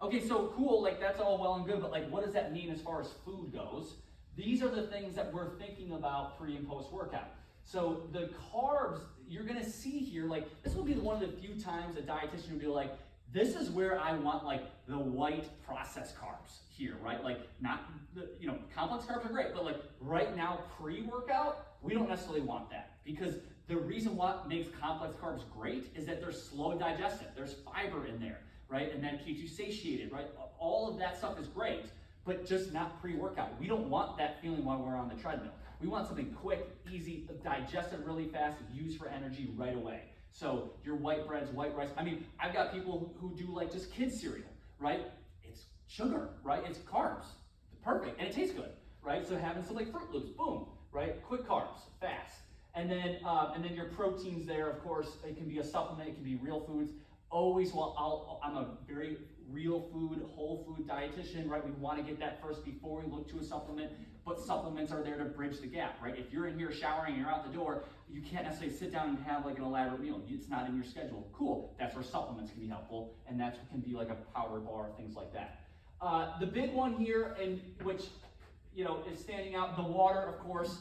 Okay, so cool, like that's all well and good, but like what does that mean as far as food goes? These are the things that we're thinking about pre and post workout. So the carbs, you're gonna see here, like this will be one of the few times a dietitian will be like, this is where I want like the white processed carbs here, right? Like not, complex carbs are great, but like right now pre-workout, we don't necessarily want that, because the reason what makes complex carbs great is that they're slow digested. There's fiber in there, right? And that keeps you satiated, right? All of that stuff is great, but just not pre-workout. We don't want that feeling while we're on the treadmill. We want something quick, easy, digested really fast, used for energy right away. So your white breads, white rice. I mean, I've got people who do like just kids cereal, right? It's sugar, right? It's carbs, perfect, and it tastes good, right? So having some like Fruit Loops, boom, right? Quick carbs, fast. And then your proteins there, of course, it can be a supplement, it can be real foods. Always, I'm a very real food, whole food dietitian, right? We want to get that first before we look to a supplement, but supplements are there to bridge the gap, right? If you're in here showering and you're out the door, you can't necessarily sit down and have like an elaborate meal. It's not in your schedule. Cool, that's where supplements can be helpful, and that can be like a powder bar, things like that. The big one here, and which, is standing out, the water, of course,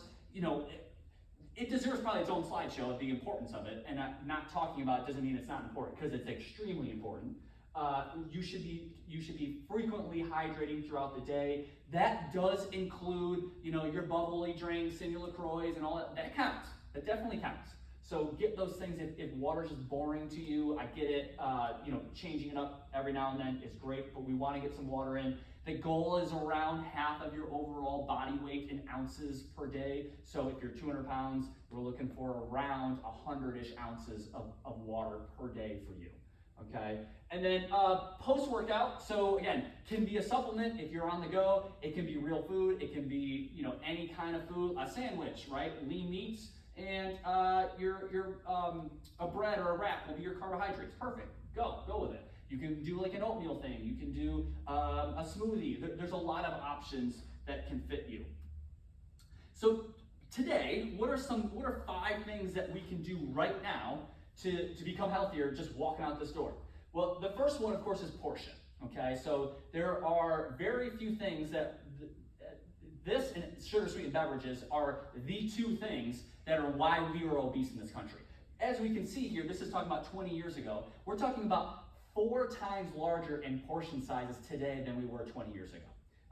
it deserves probably its own slideshow of the importance of it, and not talking about it doesn't mean it's not important, because it's extremely important. You should be frequently hydrating throughout the day. That does include, your bubbly drinks and your LaCroix and all that. That counts. That definitely counts. So get those things. If water's just boring to you, I get it. Changing it up every now and then is great, but we want to get some water in. The goal is around half of your overall body weight in ounces per day. So if you're 200 pounds, we're looking for around 100-ish ounces of water per day for you. Okay, and then post-workout, so again, can be a supplement if you're on the go. It can be real food. It can be any kind of food, a sandwich, right? Lean meats, and a bread or a wrap will be your carbohydrates. Perfect. Go with it. You can do like an oatmeal thing. You can do a smoothie. There's a lot of options that can fit you. So today, what are 5 things that we can do right now to become healthier just walking out this door? Well, the first one, of course, is portion. Okay, so there are very few things that this and sugar-sweetened beverages are the 2 things that are why we are obese in this country. As we can see here, this is talking about 20 years ago. We're talking about 4 times larger in portion sizes today than we were 20 years ago.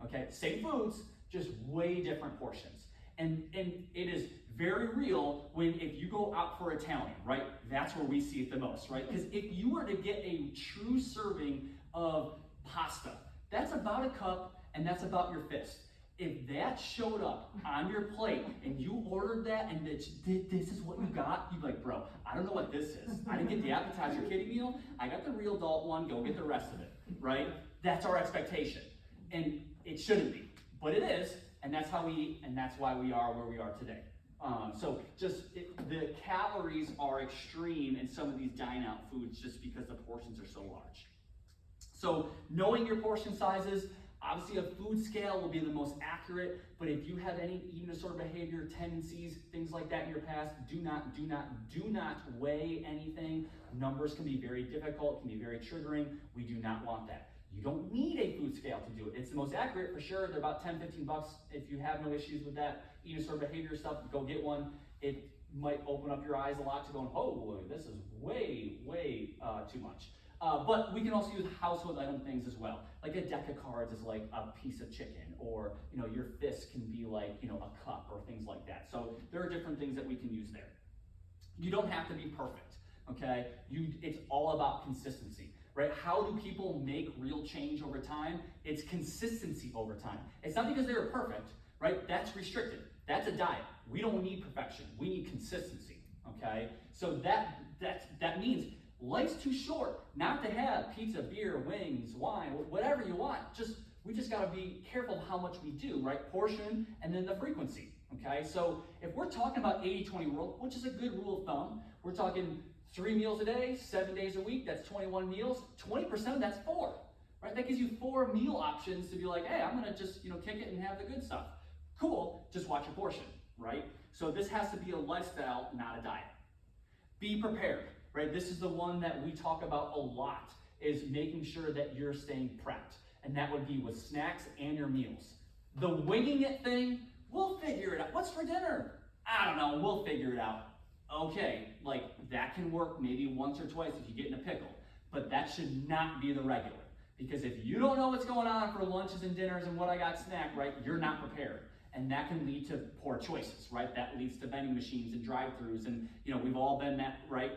Okay, same foods, just way different portions. And it is very real if you go out for Italian, right? That's where we see it the most, right? Because if you were to get a true serving of pasta, that's about a cup and that's about your fist. If that showed up on your plate and you ordered that and this is what you got, you'd be like, bro, I don't know what this is. I didn't get the appetizer kiddie meal. I got the real adult one. Go get the rest of it, right? That's our expectation. And it shouldn't be, but it is. And that's how we eat, and that's why we are where we are today. The calories are extreme in some of these dine-out foods just because the portions are so large. So knowing your portion sizes, obviously a food scale will be the most accurate, but if you have any eating disorder behavior, tendencies, things like that in your past, do not weigh anything. Numbers can be very difficult, can be very triggering. We do not want that. You don't need a food scale to do it. It's the most accurate for sure. They're about 10, 15 bucks. If you have no issues with that eating disorder behavior stuff, go get one. It might open up your eyes a lot to going, oh, this is way too much. But we can also use household item things as well. Like a deck of cards is like a piece of chicken, or your fist can be like a cup or things like that. So there are different things that we can use there. You don't have to be perfect, okay? It's all about consistency. Right? How do people make real change over time? It's consistency over time. It's not because they were perfect, right? That's restricted. That's a diet. We don't need perfection. We need consistency, okay? So that means life's too short not to have pizza, beer, wings, wine, whatever you want. We just got to be careful of how much we do, right? Portion and then the frequency, okay? So if we're talking about 80-20 rule, which is a good rule of thumb, we're talking 3 meals a day, 7 days a week, that's 21 meals. 20% of that's 4, right? That gives you 4 meal options to be like, hey, I'm gonna just kick it and have the good stuff. Cool, just watch your portion, right? So this has to be a lifestyle, not a diet. Be prepared, right? This is the one that we talk about a lot, is making sure that you're staying prepped. And that would be with snacks and your meals. The winging it thing, we'll figure it out. What's for dinner? I don't know, we'll figure it out. Okay, like that can work maybe once or twice if you get in a pickle, but that should not be the regular. Because if you don't know what's going on for lunches and dinners and what I got snack, right, you're not prepared. And that can lead to poor choices, right? That leads to vending machines and drive-thrus, and we've all been that, right?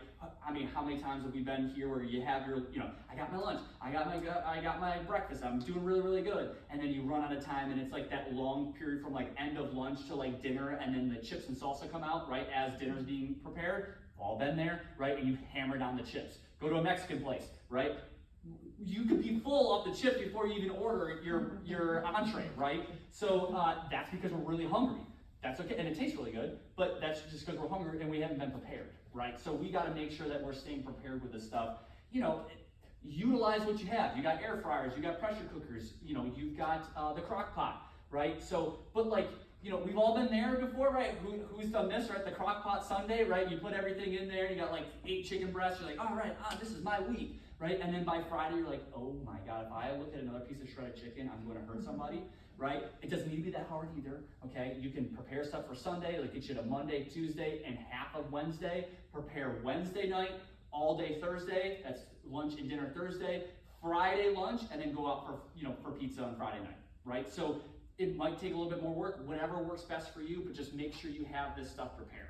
I mean, how many times have we been here where you have your, I got my lunch, I got my breakfast, I'm doing really good, and then you run out of time, and it's like that long period from like end of lunch to like dinner, and then the chips and salsa come out, right, as dinner's being prepared. All been there, right? And you hammer down the chips. Go to a Mexican place, right? You could be full of the chips before you even order your entree, right? So that's because we're really hungry. That's okay, and it tastes really good, but that's just because we're hungry and we haven't been prepared, right? So we got to make sure that we're staying prepared with this stuff. Utilize what you have. You got air fryers, you got pressure cookers, you've got the crock pot, right? So, but like, we've all been there before, right? Who's done this, right? The crock pot Sunday, right? You put everything in there, you got like 8 chicken breasts, you're like, all right, this is my week, right? And then by Friday, you're like, oh my God, if I look at another piece of shredded chicken, I'm going to hurt somebody, right? It doesn't need to be that hard either, okay? You can prepare stuff for Sunday, like get you to Monday, Tuesday, and half of Wednesday. Prepare Wednesday night, all day Thursday, that's lunch and dinner Thursday. Friday lunch and then go out for, for pizza on Friday night, right? So it might take a little bit more work, whatever works best for you, but just make sure you have this stuff prepared.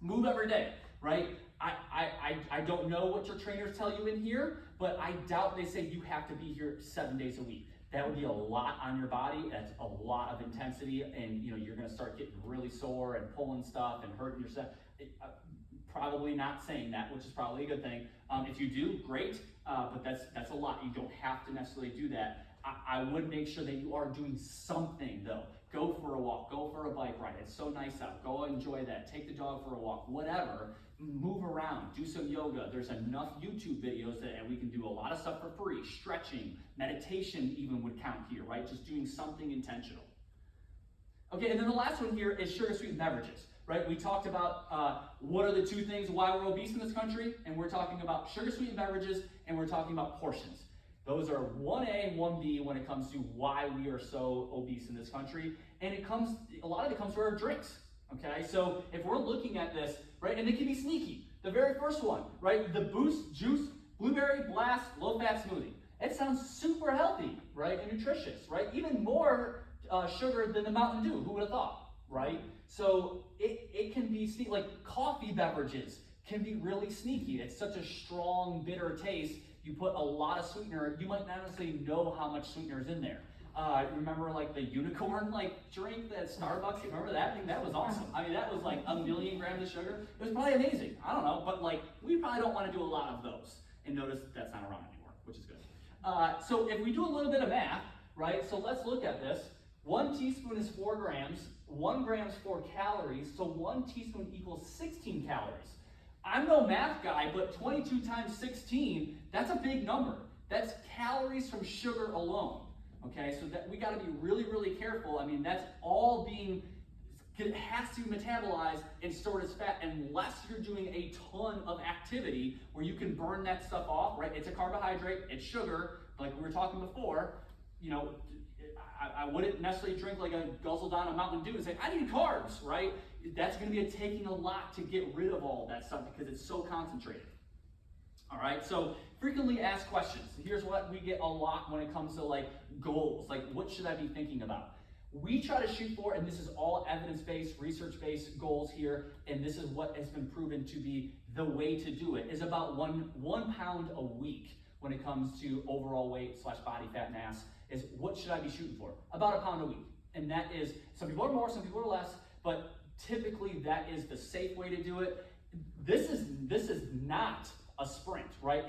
Move every day, right? I don't know what your trainers tell you in here, but I doubt they say you have to be here 7 days a week. That would be a lot on your body. That's a lot of intensity, and you're going to start getting really sore and pulling stuff and hurting yourself. Probably not saying that, which is probably a good thing. If you do, great, but that's a lot. You don't have to necessarily do that. I would make sure that you are doing something though. Go for a walk, go for a bike ride. It's so nice out. Go enjoy that. Take the dog for a walk, whatever. Move around, do some yoga. There's enough YouTube videos and we can do a lot of stuff for free. Stretching, meditation even would count here, right? Just doing something intentional. Okay, and then the last one here is sugar-sweetened beverages, right? We talked about what are the two things why we're obese in this country, and we're talking about sugar-sweetened beverages, and we're talking about portions. Those are 1A and 1B when it comes to why we are so obese in this country, and a lot of it comes from our drinks, okay? So if we're looking at this, right, and it can be sneaky. The very first one, right, the Boost Juice Blueberry Blast Low-Fat Smoothie. It sounds super healthy, right, and nutritious, right? Even more sugar than the Mountain Dew, who would have thought, right? So it can be sneaky, like coffee beverages can be really sneaky. It's such a strong, bitter taste. You put a lot of sweetener, you might not necessarily know how much sweetener is in there. Remember like the unicorn drink at Starbucks? Remember that thing? That was awesome. I mean, that was like 1 million grams of sugar. It was probably amazing. I don't know, but we probably don't want to do a lot of those. And notice that's not around anymore, which is good. So if we do a little bit of math, right? So let's look at this. 1 teaspoon is 4 grams. 1 gram is 4 calories. So 1 teaspoon equals 16 calories. I'm no math guy, but 22 times 16, that's a big number. That's calories from sugar alone. Okay, so that we got to be really, really careful. I mean, that's all it has to be metabolized and stored as fat unless you're doing a ton of activity where you can burn that stuff off, right? It's a carbohydrate, it's sugar, like we were talking before. I wouldn't necessarily drink like a guzzle down a Mountain Dew and say, I need carbs, right? That's going to be taking a lot to get rid of all that stuff because it's so concentrated. All right, so frequently asked questions. Here's what we get a lot when it comes to goals, what should I be thinking about? We try to shoot for, and this is all evidence-based, research-based goals here, and this is what has been proven to be the way to do it, is about one pound a week when it comes to overall weight / body fat mass, is what should I be shooting for? About 1 pound a week. And that is, some people are more, some people are less, but typically that is the safe way to do it. This is not a sprint, right?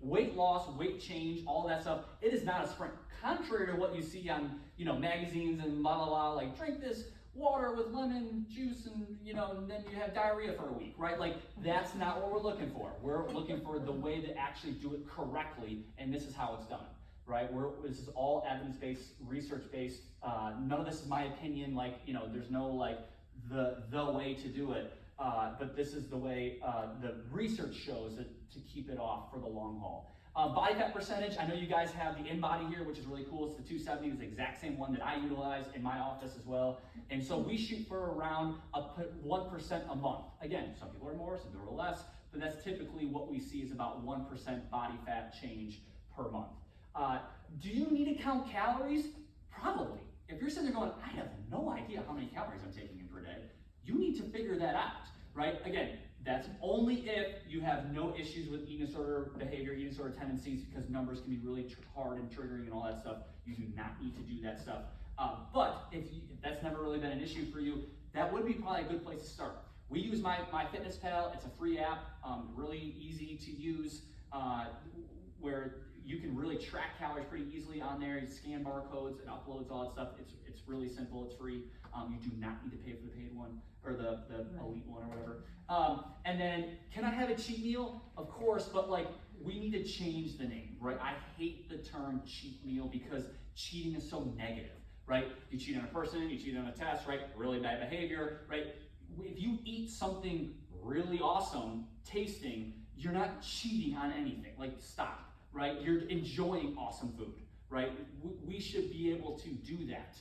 Weight loss, weight change, all that stuff, it is not a sprint. Contrary to what you see on, magazines and blah, blah, blah, drink this water with lemon juice and then you have diarrhea for a week, right? That's not what we're looking for. We're looking for the way to actually do it correctly, and this is how it's done, right? This is all evidence-based, research-based. None of this is my opinion, there's no the way to do it. But this is the way the research shows to keep it off for the long haul. Body fat percentage, I know you guys have the M.ED here, which is really cool. It's the 270, it's the exact same one that I utilize in my office as well. And so we shoot for around 1% a month. Again, some people are more, some people are less, but that's typically what we see is about 1% body fat change per month. Do you need to count calories? Probably. If you're sitting there going, I have no idea how many calories I'm taking in per day, you need to figure that out, right? Again, that's only if you have no issues with eating disorder behavior, eating disorder tendencies, because numbers can be really hard and triggering and all that stuff. You do not need to do that stuff. But if that's never really been an issue for you, that would be probably a good place to start. We use MyFitnessPal. It's a free app, really easy to use, where you can really track calories pretty easily on there. You scan barcodes, it uploads all that stuff. It's really simple, it's free. You do not need to pay for the paid one, or the elite one or whatever. And then, can I have a cheat meal? Of course, but we need to change the name, right? I hate the term cheat meal because cheating is so negative, right? You cheat on a person, you cheat on a test, right? Really bad behavior, right? If you eat something really awesome tasting, you're not cheating on anything. Stop. Right? You're enjoying awesome food, right? We should be able to do that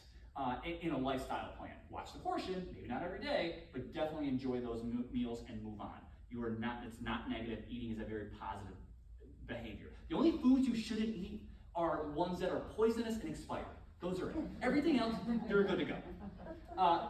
in a lifestyle plan. Watch the portion, maybe not every day, but definitely enjoy those meals and move on. It's not negative. Eating is a very positive behavior. The only foods you shouldn't eat are ones that are poisonous and expired. Those are it. Everything else, you're good to go.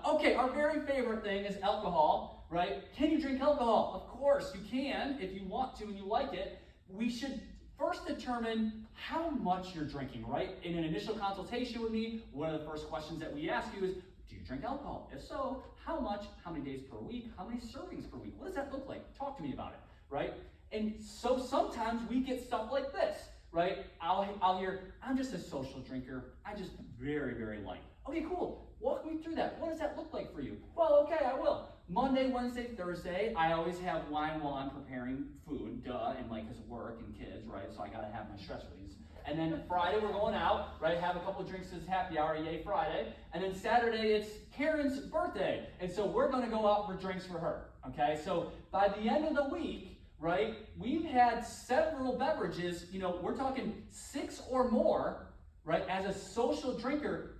Okay, our very favorite thing is alcohol, right? Can you drink alcohol? Of course you can if you want to and you like it. We should first determine how much you're drinking, right? In an initial consultation with me, one of the first questions that we ask you is, do you drink alcohol? If so, how much, how many days per week, how many servings per week? What does that look like? Talk to me about it, right? And so sometimes we get stuff like this, right? I'll hear, I'm just a social drinker. I just very, very light. Okay, cool. Walk me through that. What does that look like for you? Well, okay, I will. Monday, Wednesday, Thursday, I always have wine while I'm preparing food, and like, 'cause of work and kids, right? So I gotta have my stress release. And then Friday, we're going out, right? Have a couple of drinks as happy hour, yay, Friday. And then Saturday, it's Karen's birthday. And so we're gonna go out for drinks for her, okay? So by the end of the week, right, we've had several beverages, we're talking 6 or more, right? As a social drinker,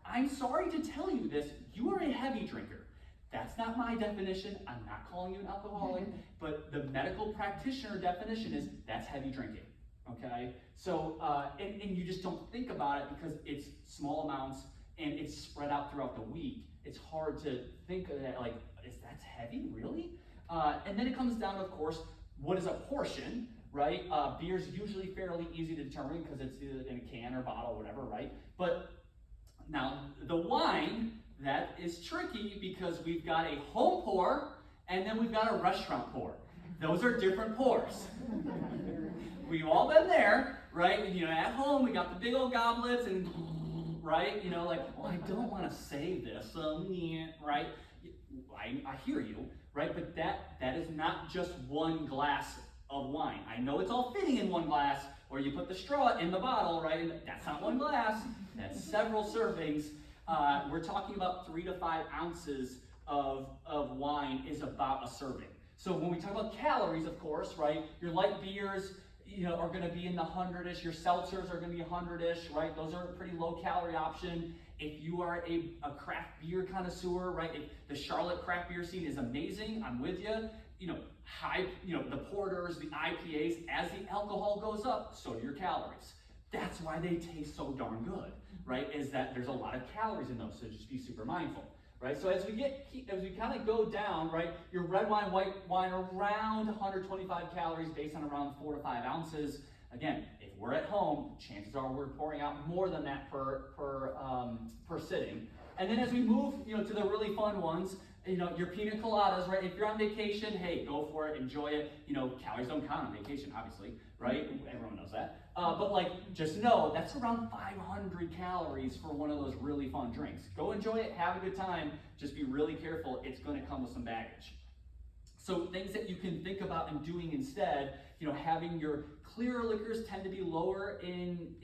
I'm sorry to tell you this, you are a heavy drinker. That's not my definition. I'm not calling you an alcoholic, but the medical practitioner definition is that's heavy drinking, okay? So, and you just don't think about it because it's small amounts and it's spread out throughout the week. It's hard to think of that, like, that's heavy, really? And then it comes down to, of course, what is a portion, right? Beer's usually fairly easy to determine because it's either in a can or bottle or whatever, right? But now, the wine, that is tricky because we've got a home pour and then we've got a restaurant pour. Those are different pours. We've all been there, right? At home, we got the big old goblets and, right? Like, well, I don't want to save this, right? I hear you, right? But that is not just one glass of wine. I know it's all fitting in one glass, or you put the straw in the bottle, right? And that's not one glass. That's several servings. We're talking about 3 to 5 ounces of wine is about a serving. So when we talk about calories, of course, right? Your light beers, are going to be in the 100-ish. Your seltzers are going to be 100-ish, right? Those are a pretty low calorie option. If you are a craft beer connoisseur, right? If the Charlotte craft beer scene is amazing, I'm with you. The porters, the IPAs, as the alcohol goes up, so do your calories. That's why they taste so darn good, right? Is that there's a lot of calories in those, so just be super mindful, right? So as we kind of go down, right, your red wine, white wine, around 125 calories based on around 4 to 5 ounces. Again, if we're at home, chances are we're pouring out more than that per sitting. And then as we move, to the really fun ones, your pina coladas, right? If you're on vacation, hey, go for it, enjoy it. Calories don't count on vacation, obviously, right? Everyone knows that. But just know that's around 500 calories for one of those really fun drinks. Go enjoy it, have a good time. Just be really careful. It's going to come with some baggage. So things that you can think about and doing instead, having your clearer liquors tend to be lower in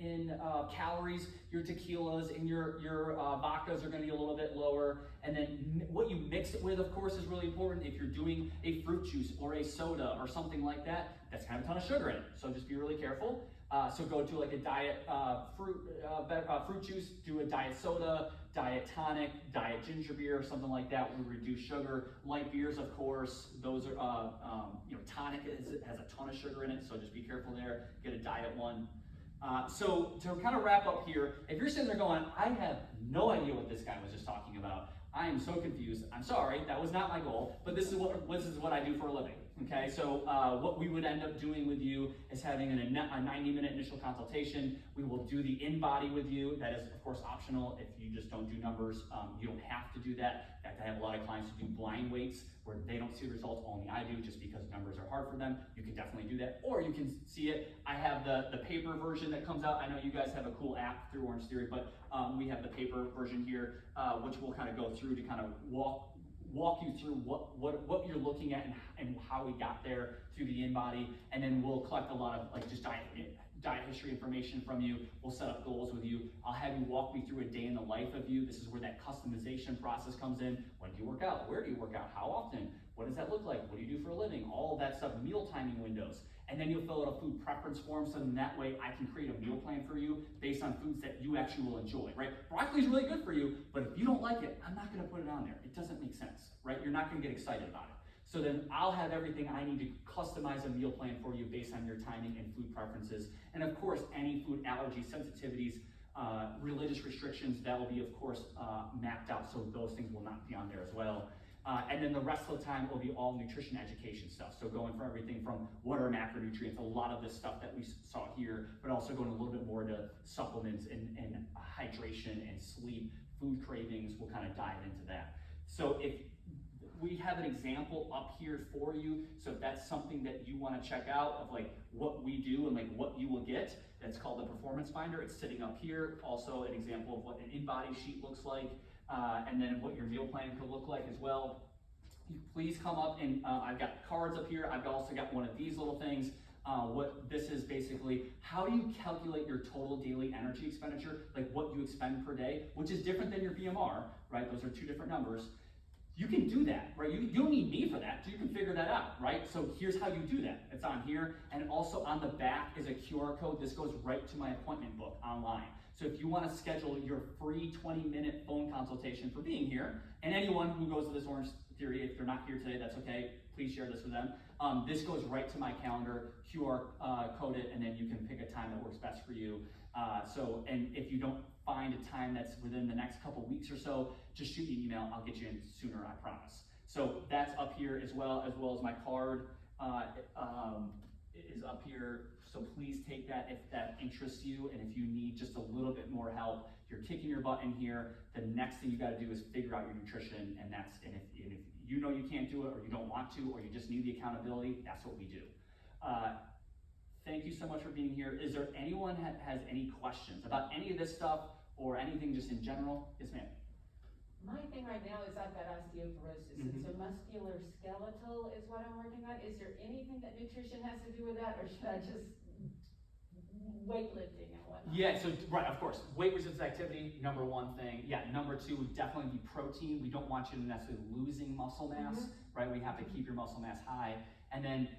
calories. Your tequilas and your vodkas are going to be a little bit lower. And then what you mix it with, of course, is really important. If you're doing a fruit juice or a soda or something like that, that's kind of a ton of sugar in it. So just be really careful. So go to like a diet fruit juice, do a diet soda, diet tonic, diet ginger beer, or something like that. We reduce sugar. Light beers, of course, those are tonic has a ton of sugar in it, so just be careful there. Get a diet one. So to kind of wrap up here, if you're sitting there going, I have no idea what this guy was just talking about. I am so confused. I'm sorry, that was not my goal, but this is what I do for a living. Okay, so what we would end up doing with you is having a 90-minute initial consultation. We will do the in-body with you. That is, of course, optional. If you just don't do numbers, you don't have to do that. In fact, I have a lot of clients who do blind weights where they don't see the results, only I do, just because numbers are hard for them. You can definitely do that, or you can see it. I have the paper version that comes out. I know you guys have a cool app through Orange Theory, but we have the paper version here, which we'll kind of go through to kind of walk you through what you're looking at and how we got there through the in-body, and then we'll collect a lot of just diet history information from you. We'll set up goals with you. I'll have you walk me through a day in the life of you. This is where that customization process comes in. When do you work out? Where do you work out? How often? What does that look like? What do you do for a living? All of that stuff, meal timing windows. And then you'll fill out a food preference form, so in that way I can create a meal plan for you based on foods that you actually will enjoy, right? Broccoli is really good for you, but if you don't like it, I'm not gonna put it on there. It doesn't make sense, right? You're not gonna get excited about it. So then I'll have everything I need to customize a meal plan for you based on your timing and food preferences. And of course, any food allergy sensitivities, religious restrictions, that will be of course mapped out, so those things will not be on there as well. And then the rest of the time will be all nutrition education stuff. So going for everything from what are macronutrients, a lot of this stuff that we saw here, but also going a little bit more to supplements and hydration and sleep, food cravings, we'll kind of dive into that. So if we have an example up here for you, so if that's something that you want to check out of like what we do and like what you will get, that's called the Performance Finder. It's sitting up here. Also an example of what an in-body sheet looks like. And then what your meal plan could look like as well. Please come up and I've got cards up here. I've also got one of these little things. What this is basically, how do you calculate your total daily energy expenditure, like what you expend per day, which is different than your BMR, right? Those are two different numbers. You can do that, right? You don't need me for that. You can figure that out, right? So here's how you do that. It's on here. And also on the back is a QR code. This goes right to my appointment book online. So if you want to schedule your free 20-minute phone consultation for being here, and anyone who goes to this Orange Theory, if they're not here today, that's okay. Please share this with them. This goes right to my calendar, QR code it, and then you can pick a time that works best for you. And if you don't find a time that's within the next couple weeks or so, just shoot me an email. I'll get you in sooner, I promise. So that's up here as well as my card is up here. So please take that if that interests you, and if you need just a little bit more help, you're kicking your butt in here. The next thing you got to do is figure out your nutrition, and if you know you can't do it, or you don't want to, or you just need the accountability, that's what we do. Thank you so much for being here. Is there anyone that has any questions about any of this stuff or anything just in general? Yes, ma'am. My thing right now is I've got osteoporosis, and so musculoskeletal is what I'm working on. Is there anything that nutrition has to do with that, or should I just weightlifting and whatnot? Yeah, so right, of course, weight resistance activity, number one thing. Yeah, number two would definitely be protein. We don't want you to necessarily losing muscle mass, right? We have to keep your muscle mass high. And then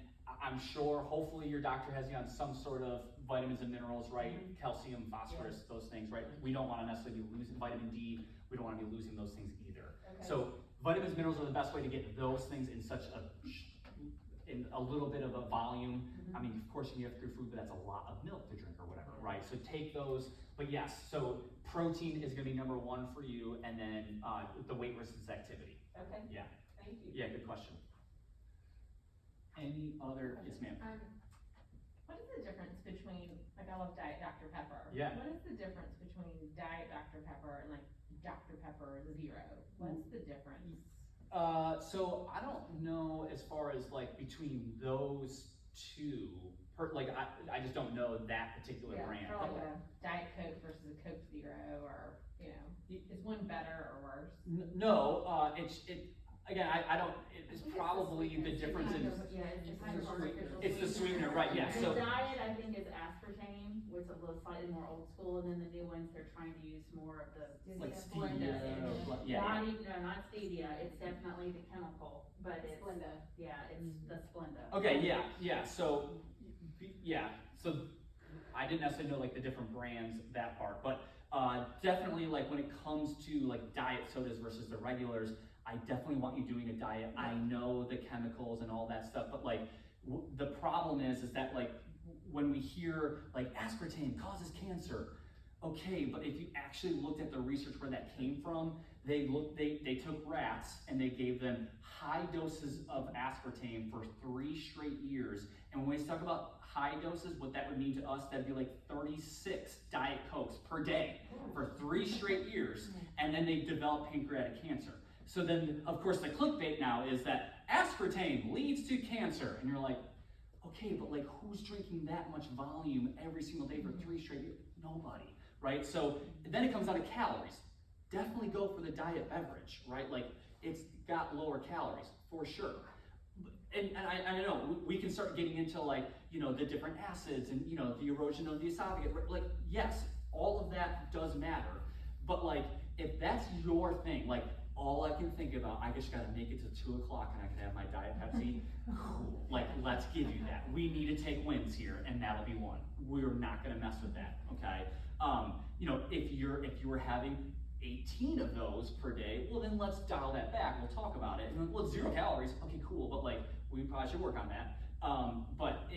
I'm sure, hopefully your doctor has you on some sort of vitamins and minerals, right? Calcium, phosphorus, those things, right? We don't want to necessarily be losing vitamin D. We don't want to be losing those things either. Okay. So vitamins, minerals are the best way to get those things in in a little bit of a volume. I mean, of course you have to food, but that's a lot of milk to drink or whatever, right? So take those, but yes, so protein is gonna be number one for you, and then the weight resistance activity. Okay. Yeah. Thank you. Yeah, good question. Any other, yes ma'am? What is the difference between, like I love Diet Dr. Pepper. Yeah. What is the difference between Diet Dr. Pepper and like Dr. Pepper Zero? What's the difference? So I don't know as far as like between those two, I just don't know that particular brand. For like a Diet Coke versus a Coke Zero, or, you know, is one better or worse? No, again, I don't, it's probably the difference in, it's the sweetener, right, yeah, The so. diet, I think, is aspartame, which is a little slightly more old school, and then the new ones, they're trying to use more of the Like Splenda. stevia, Not stevia, it's definitely the chemical, but it's, Splenda. it's the Splenda. Okay, so I didn't necessarily know like the different brands, that part, but definitely like when it comes to like diet sodas versus the regulars, I definitely want you doing a diet. I know the chemicals and all that stuff, but like the problem is that like when we hear like aspartame causes cancer, okay, but if you actually looked at the research where that came from, they took rats and they gave them high doses of aspartame for 3 straight years. And when we talk about high doses, what that would mean to us, that'd be like 36 Diet Cokes per day for 3 straight years. And then they developed pancreatic cancer. So then, of course, the clickbait now is that aspartame leads to cancer. And you're like, okay, but like who's drinking that much volume every single day for 3 straight years? Nobody, right? So then it comes down to calories. Definitely go for the diet beverage, right? Like it's got lower calories for sure. And I know we can start getting into like, you know, the different acids and, you know, the erosion of the esophagus. Like, yes, all of that does matter. But like, if that's your thing, like all I can think about, I just gotta make it to 2 o'clock and I can have my Diet Pepsi. Cool. Like, let's give you that. We need to take wins here, and that'll be one. We're not gonna mess with that, okay? You know, if you're having 18 of those per day, well then let's dial that back, we'll talk about it. And well, 0 calories, okay, cool, but like, we probably should work on that. But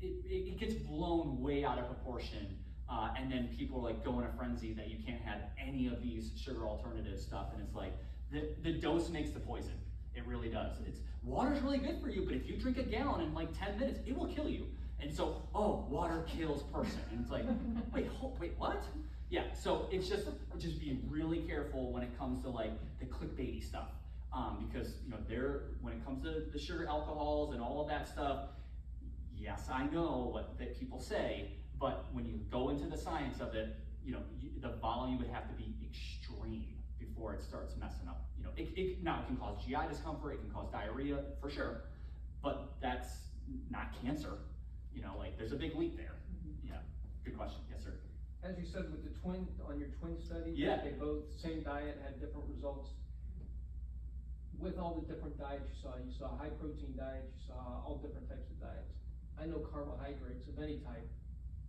it gets blown way out of proportion, and then people like go in a frenzy that you can't have any of these sugar alternative stuff, and it's like, the dose makes the poison. It really does. Water's really good for you, but if you drink a gallon in like 10 minutes, it will kill you. And so, oh, water kills person. And it's like, wait, what? Yeah, so it's just be really careful when it comes to like the clickbaity stuff. Because when it comes to the sugar alcohols and all of that stuff, yes, I know that people say, but when you go into the science of it, the volume would have to be extreme before it starts messing up. Now it can cause GI discomfort, it can cause diarrhea for sure, but that's not cancer. There's a big leap there. Yeah, good question. Yes, sir. As you said with on your twin study, Yeah. they both, same diet, had different results. With all the different diets you saw high protein diets, you saw all different types of diets. I know carbohydrates of any type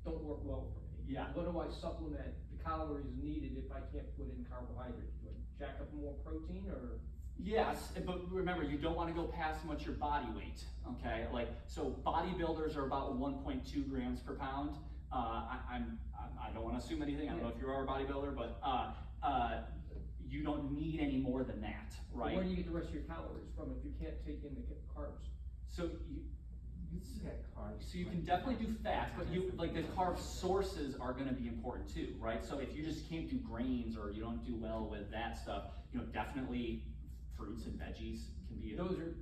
don't work well for me. Yeah. What do I supplement the calories needed if I can't put in carbohydrates? Do I jack up more protein or? Yes, but remember, you don't want to go past much your body weight, okay? So bodybuilders are about 1.2 grams per pound. I don't want to assume anything. I don't know if you are a bodybuilder, but you don't need any more than that, right? Where do you get the rest of your calories from if you can't take in the carbs? So you can definitely do fats, but the carb sources are going to be important too, right? So if you just can't do grains or you don't do well with that stuff, definitely fruits and veggies can be. Those are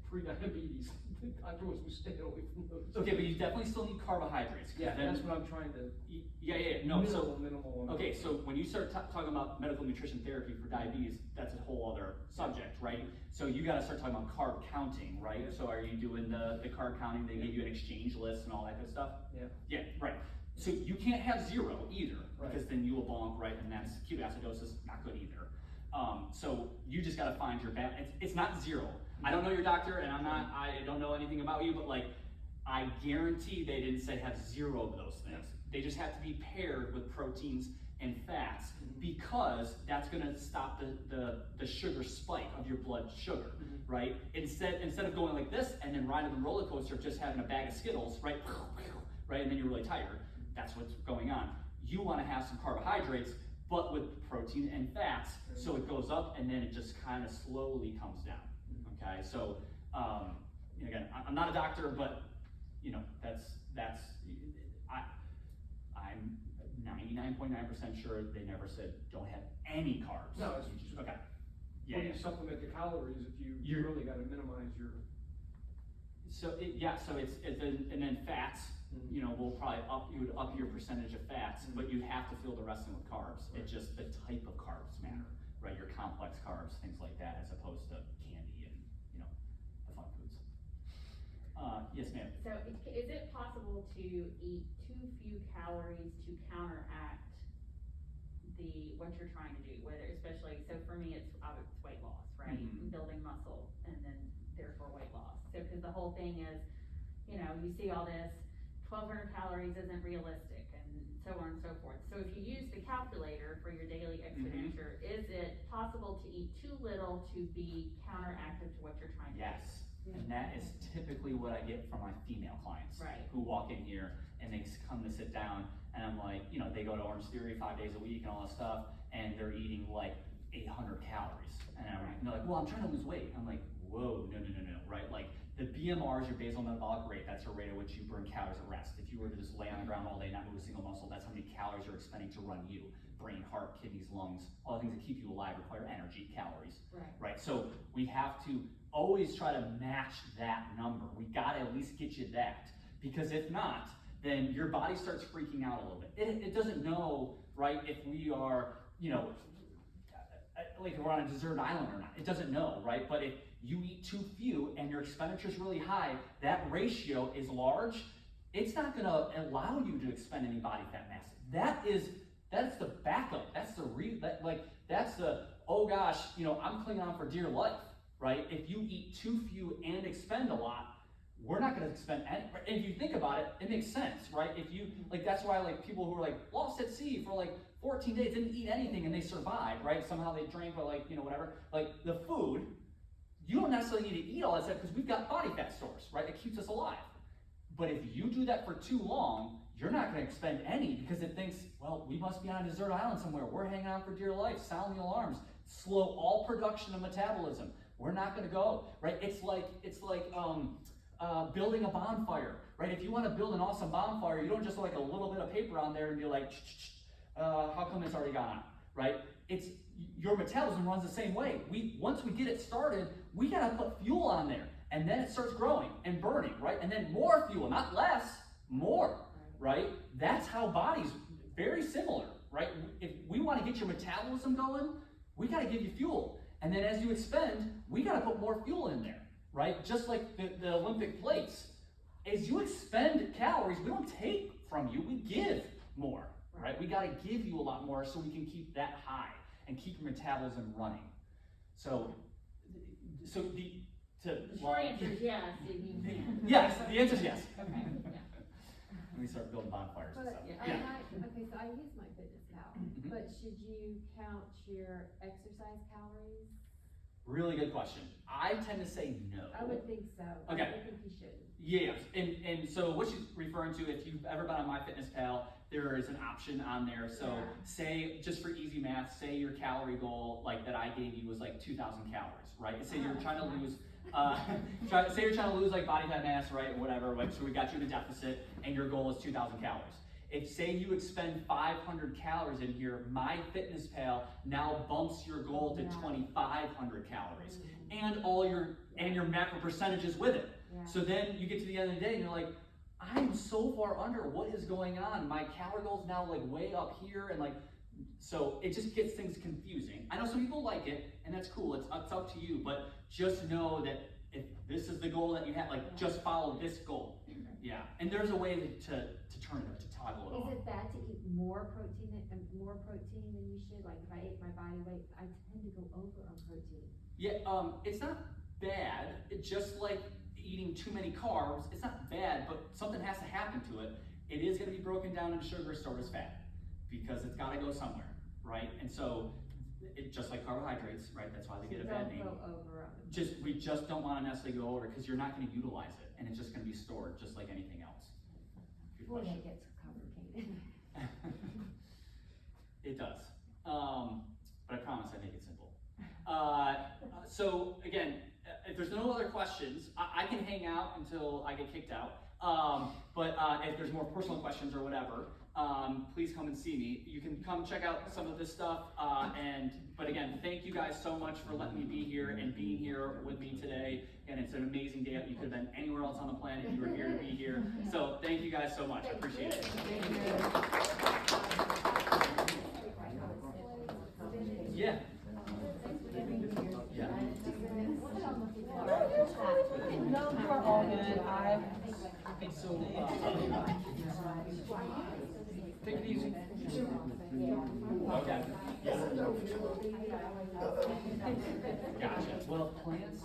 pre-diabetes. The doctor wants me to stay away from those. Okay, but you definitely still need carbohydrates. Yeah, that's what I'm trying to. No, minimal. Okay, so when you start talking about medical nutrition therapy for diabetes, that's a whole other subject, right? So you got to start talking about carb counting, right? Yeah. So are you doing the carb counting? They give you an exchange list and all that good stuff? Yeah. Yeah, right. So you can't have 0 either, Right. because then you will bonk, right? And that's ketoacidosis, not good either. So you just got to find your balance. It's not 0. I don't know your doctor, and I don't know anything about you, but I guarantee they didn't say have 0 of those things. They just have to be paired with proteins and fats, because that's going to stop the sugar spike of your blood sugar, right? Instead of going like this and then riding the roller coaster of just having a bag of Skittles, right? And then you're really tired. That's what's going on. You want to have some carbohydrates, but with protein and fats, so it goes up and then it just kind of slowly comes down. Okay, so again, I'm not a doctor, but I'm 99.9% sure they never said don't have any carbs. No, it's just okay. When you supplement the calories, if you really got to minimize your. So and then fats. Will probably you would up your percentage of fats, but you have to fill the rest of them with carbs. Right. It's just the type of carbs matter, right? Your complex carbs, things like that, as opposed to candy and the fun foods. Yes, ma'am. So is it possible to eat too few calories to counteract what you're trying to do? Especially, so for me, it's weight loss, right? Mm-hmm. Building muscle and then therefore weight loss. So because the whole thing is, you see all this, 1,200 calories isn't realistic and so on and so forth. So if you use the calculator for your daily expenditure, is it possible to eat too little to be counteractive to what you're trying to do? Yes. And that is typically what I get from my female clients, Right. who walk in here and they come to sit down, and I'm like, they go to Orange Theory 5 days a week and all that stuff, and they're eating like 800 calories. And they're like, well, I'm trying to lose weight. I'm like, whoa, no, right? Like the BMR is your basal metabolic rate. That's your rate at which you burn calories at rest. If you were to just lay on the ground all day, not move a single muscle, that's how many calories you're expending to run you. Brain, heart, kidneys, lungs, all the things that keep you alive require energy, calories, right? So we have to always try to match that number. We gotta at least get you that, because if not, then your body starts freaking out a little bit. It doesn't know, right, if we are, like we're on a desert island or not. It doesn't know, right? But if you eat too few and your expenditure is really high, that ratio is large, it's not gonna allow you to expend any body fat mass. That's the backup. That's the oh gosh, I'm clinging on for dear life, right? If you eat too few and expend a lot, we're not gonna expend any, and if you think about it, it makes sense, right? If you, like, that's why, like, people who are, like, lost at sea for, like, 14 days, didn't eat anything, and they survived, right? Somehow they drank, but, like, you know, whatever. Like, the food, you don't necessarily need to eat all that stuff, because we've got body fat stores, right? It keeps us alive. But if you do that for too long, you're not gonna expend any, because it thinks, well, we must be on a desert island somewhere. We're hanging on for dear life, sound the alarms, slow all production of metabolism. We're not gonna go, right? It's like building a bonfire, right? If you want to build an awesome bonfire, you don't just like a little bit of paper on there and be like, how come it's already gone, right? It's your metabolism runs the same way. Once we get it started, we gotta put fuel on there, and then it starts growing and burning, right? And then more fuel, not less, more, right? That's how bodies, very similar, right? If we want to get your metabolism going, we gotta give you fuel, and then as you expend, we gotta put more fuel in there. Right? Just like the Olympic plates. As you expend calories, we don't take from you, we give more, right? We gotta give you a lot more so we can keep that high and keep your metabolism running. So the Short answer is yes, if you can. yes, the answer is yes. Okay, yeah. Let me start building bonfires and But, stuff. Yeah. okay, so I use my fitness pal, but should you count your exercise calories? Really good question. I tend to say no. I would think so. Okay. I think you should. Yes, and so what she's referring to, if you've ever been on MyFitnessPal, there is an option on there. So Yeah. say, just for easy math, say your calorie goal, like that I gave you, was like 2,000 calories, right? And say you're trying to lose, say you're trying to lose like body fat mass, right, or whatever, like, so we got you in a deficit, and your goal is 2,000 calories. If say you expend 500 calories in here, MyFitnessPal now bumps your goal to 2,500 calories, and your macro percentages with it. Yeah. So then you get to the end of the day and you're like, I'm so far under, what is going on? My calorie goal is now like way up here, and like, so it just gets things confusing. I know some people like it, and that's cool, it's up to you, but just know that if this is the goal that you have, like, just follow this goal. Yeah, and there's a way to turn it, to toggle it Is on. it bad to eat more protein than you should? Like if I ate my body weight, I tend to go over on protein. Yeah, it's not bad. It's just like eating too many carbs. It's not bad, but something has to happen to it. It is going to be broken down into sugar, stored as fat, because it's got to go somewhere, right? And so, just like carbohydrates, right? That's why they get a bad name. Don't go over on the We just don't want to necessarily go over, because you're not going to utilize it, and it's just going to be stored just like anything else. Good Boy, question. that gets complicated. It does. But I promise I make it simple. So again, if there's no other questions, I can hang out until I get kicked out. But if there's more personal questions or whatever, please come and see me. You can come check out some of this stuff. But again, thank you guys so much for letting me be here and being here with me today. And it's an amazing day. You could have been anywhere else on the planet if you were here to be here. So thank you guys so much. I appreciate it. Yeah. Yeah. No, you are all good. So, take it easy. Okay. Yeah. Gotcha. Well, plants.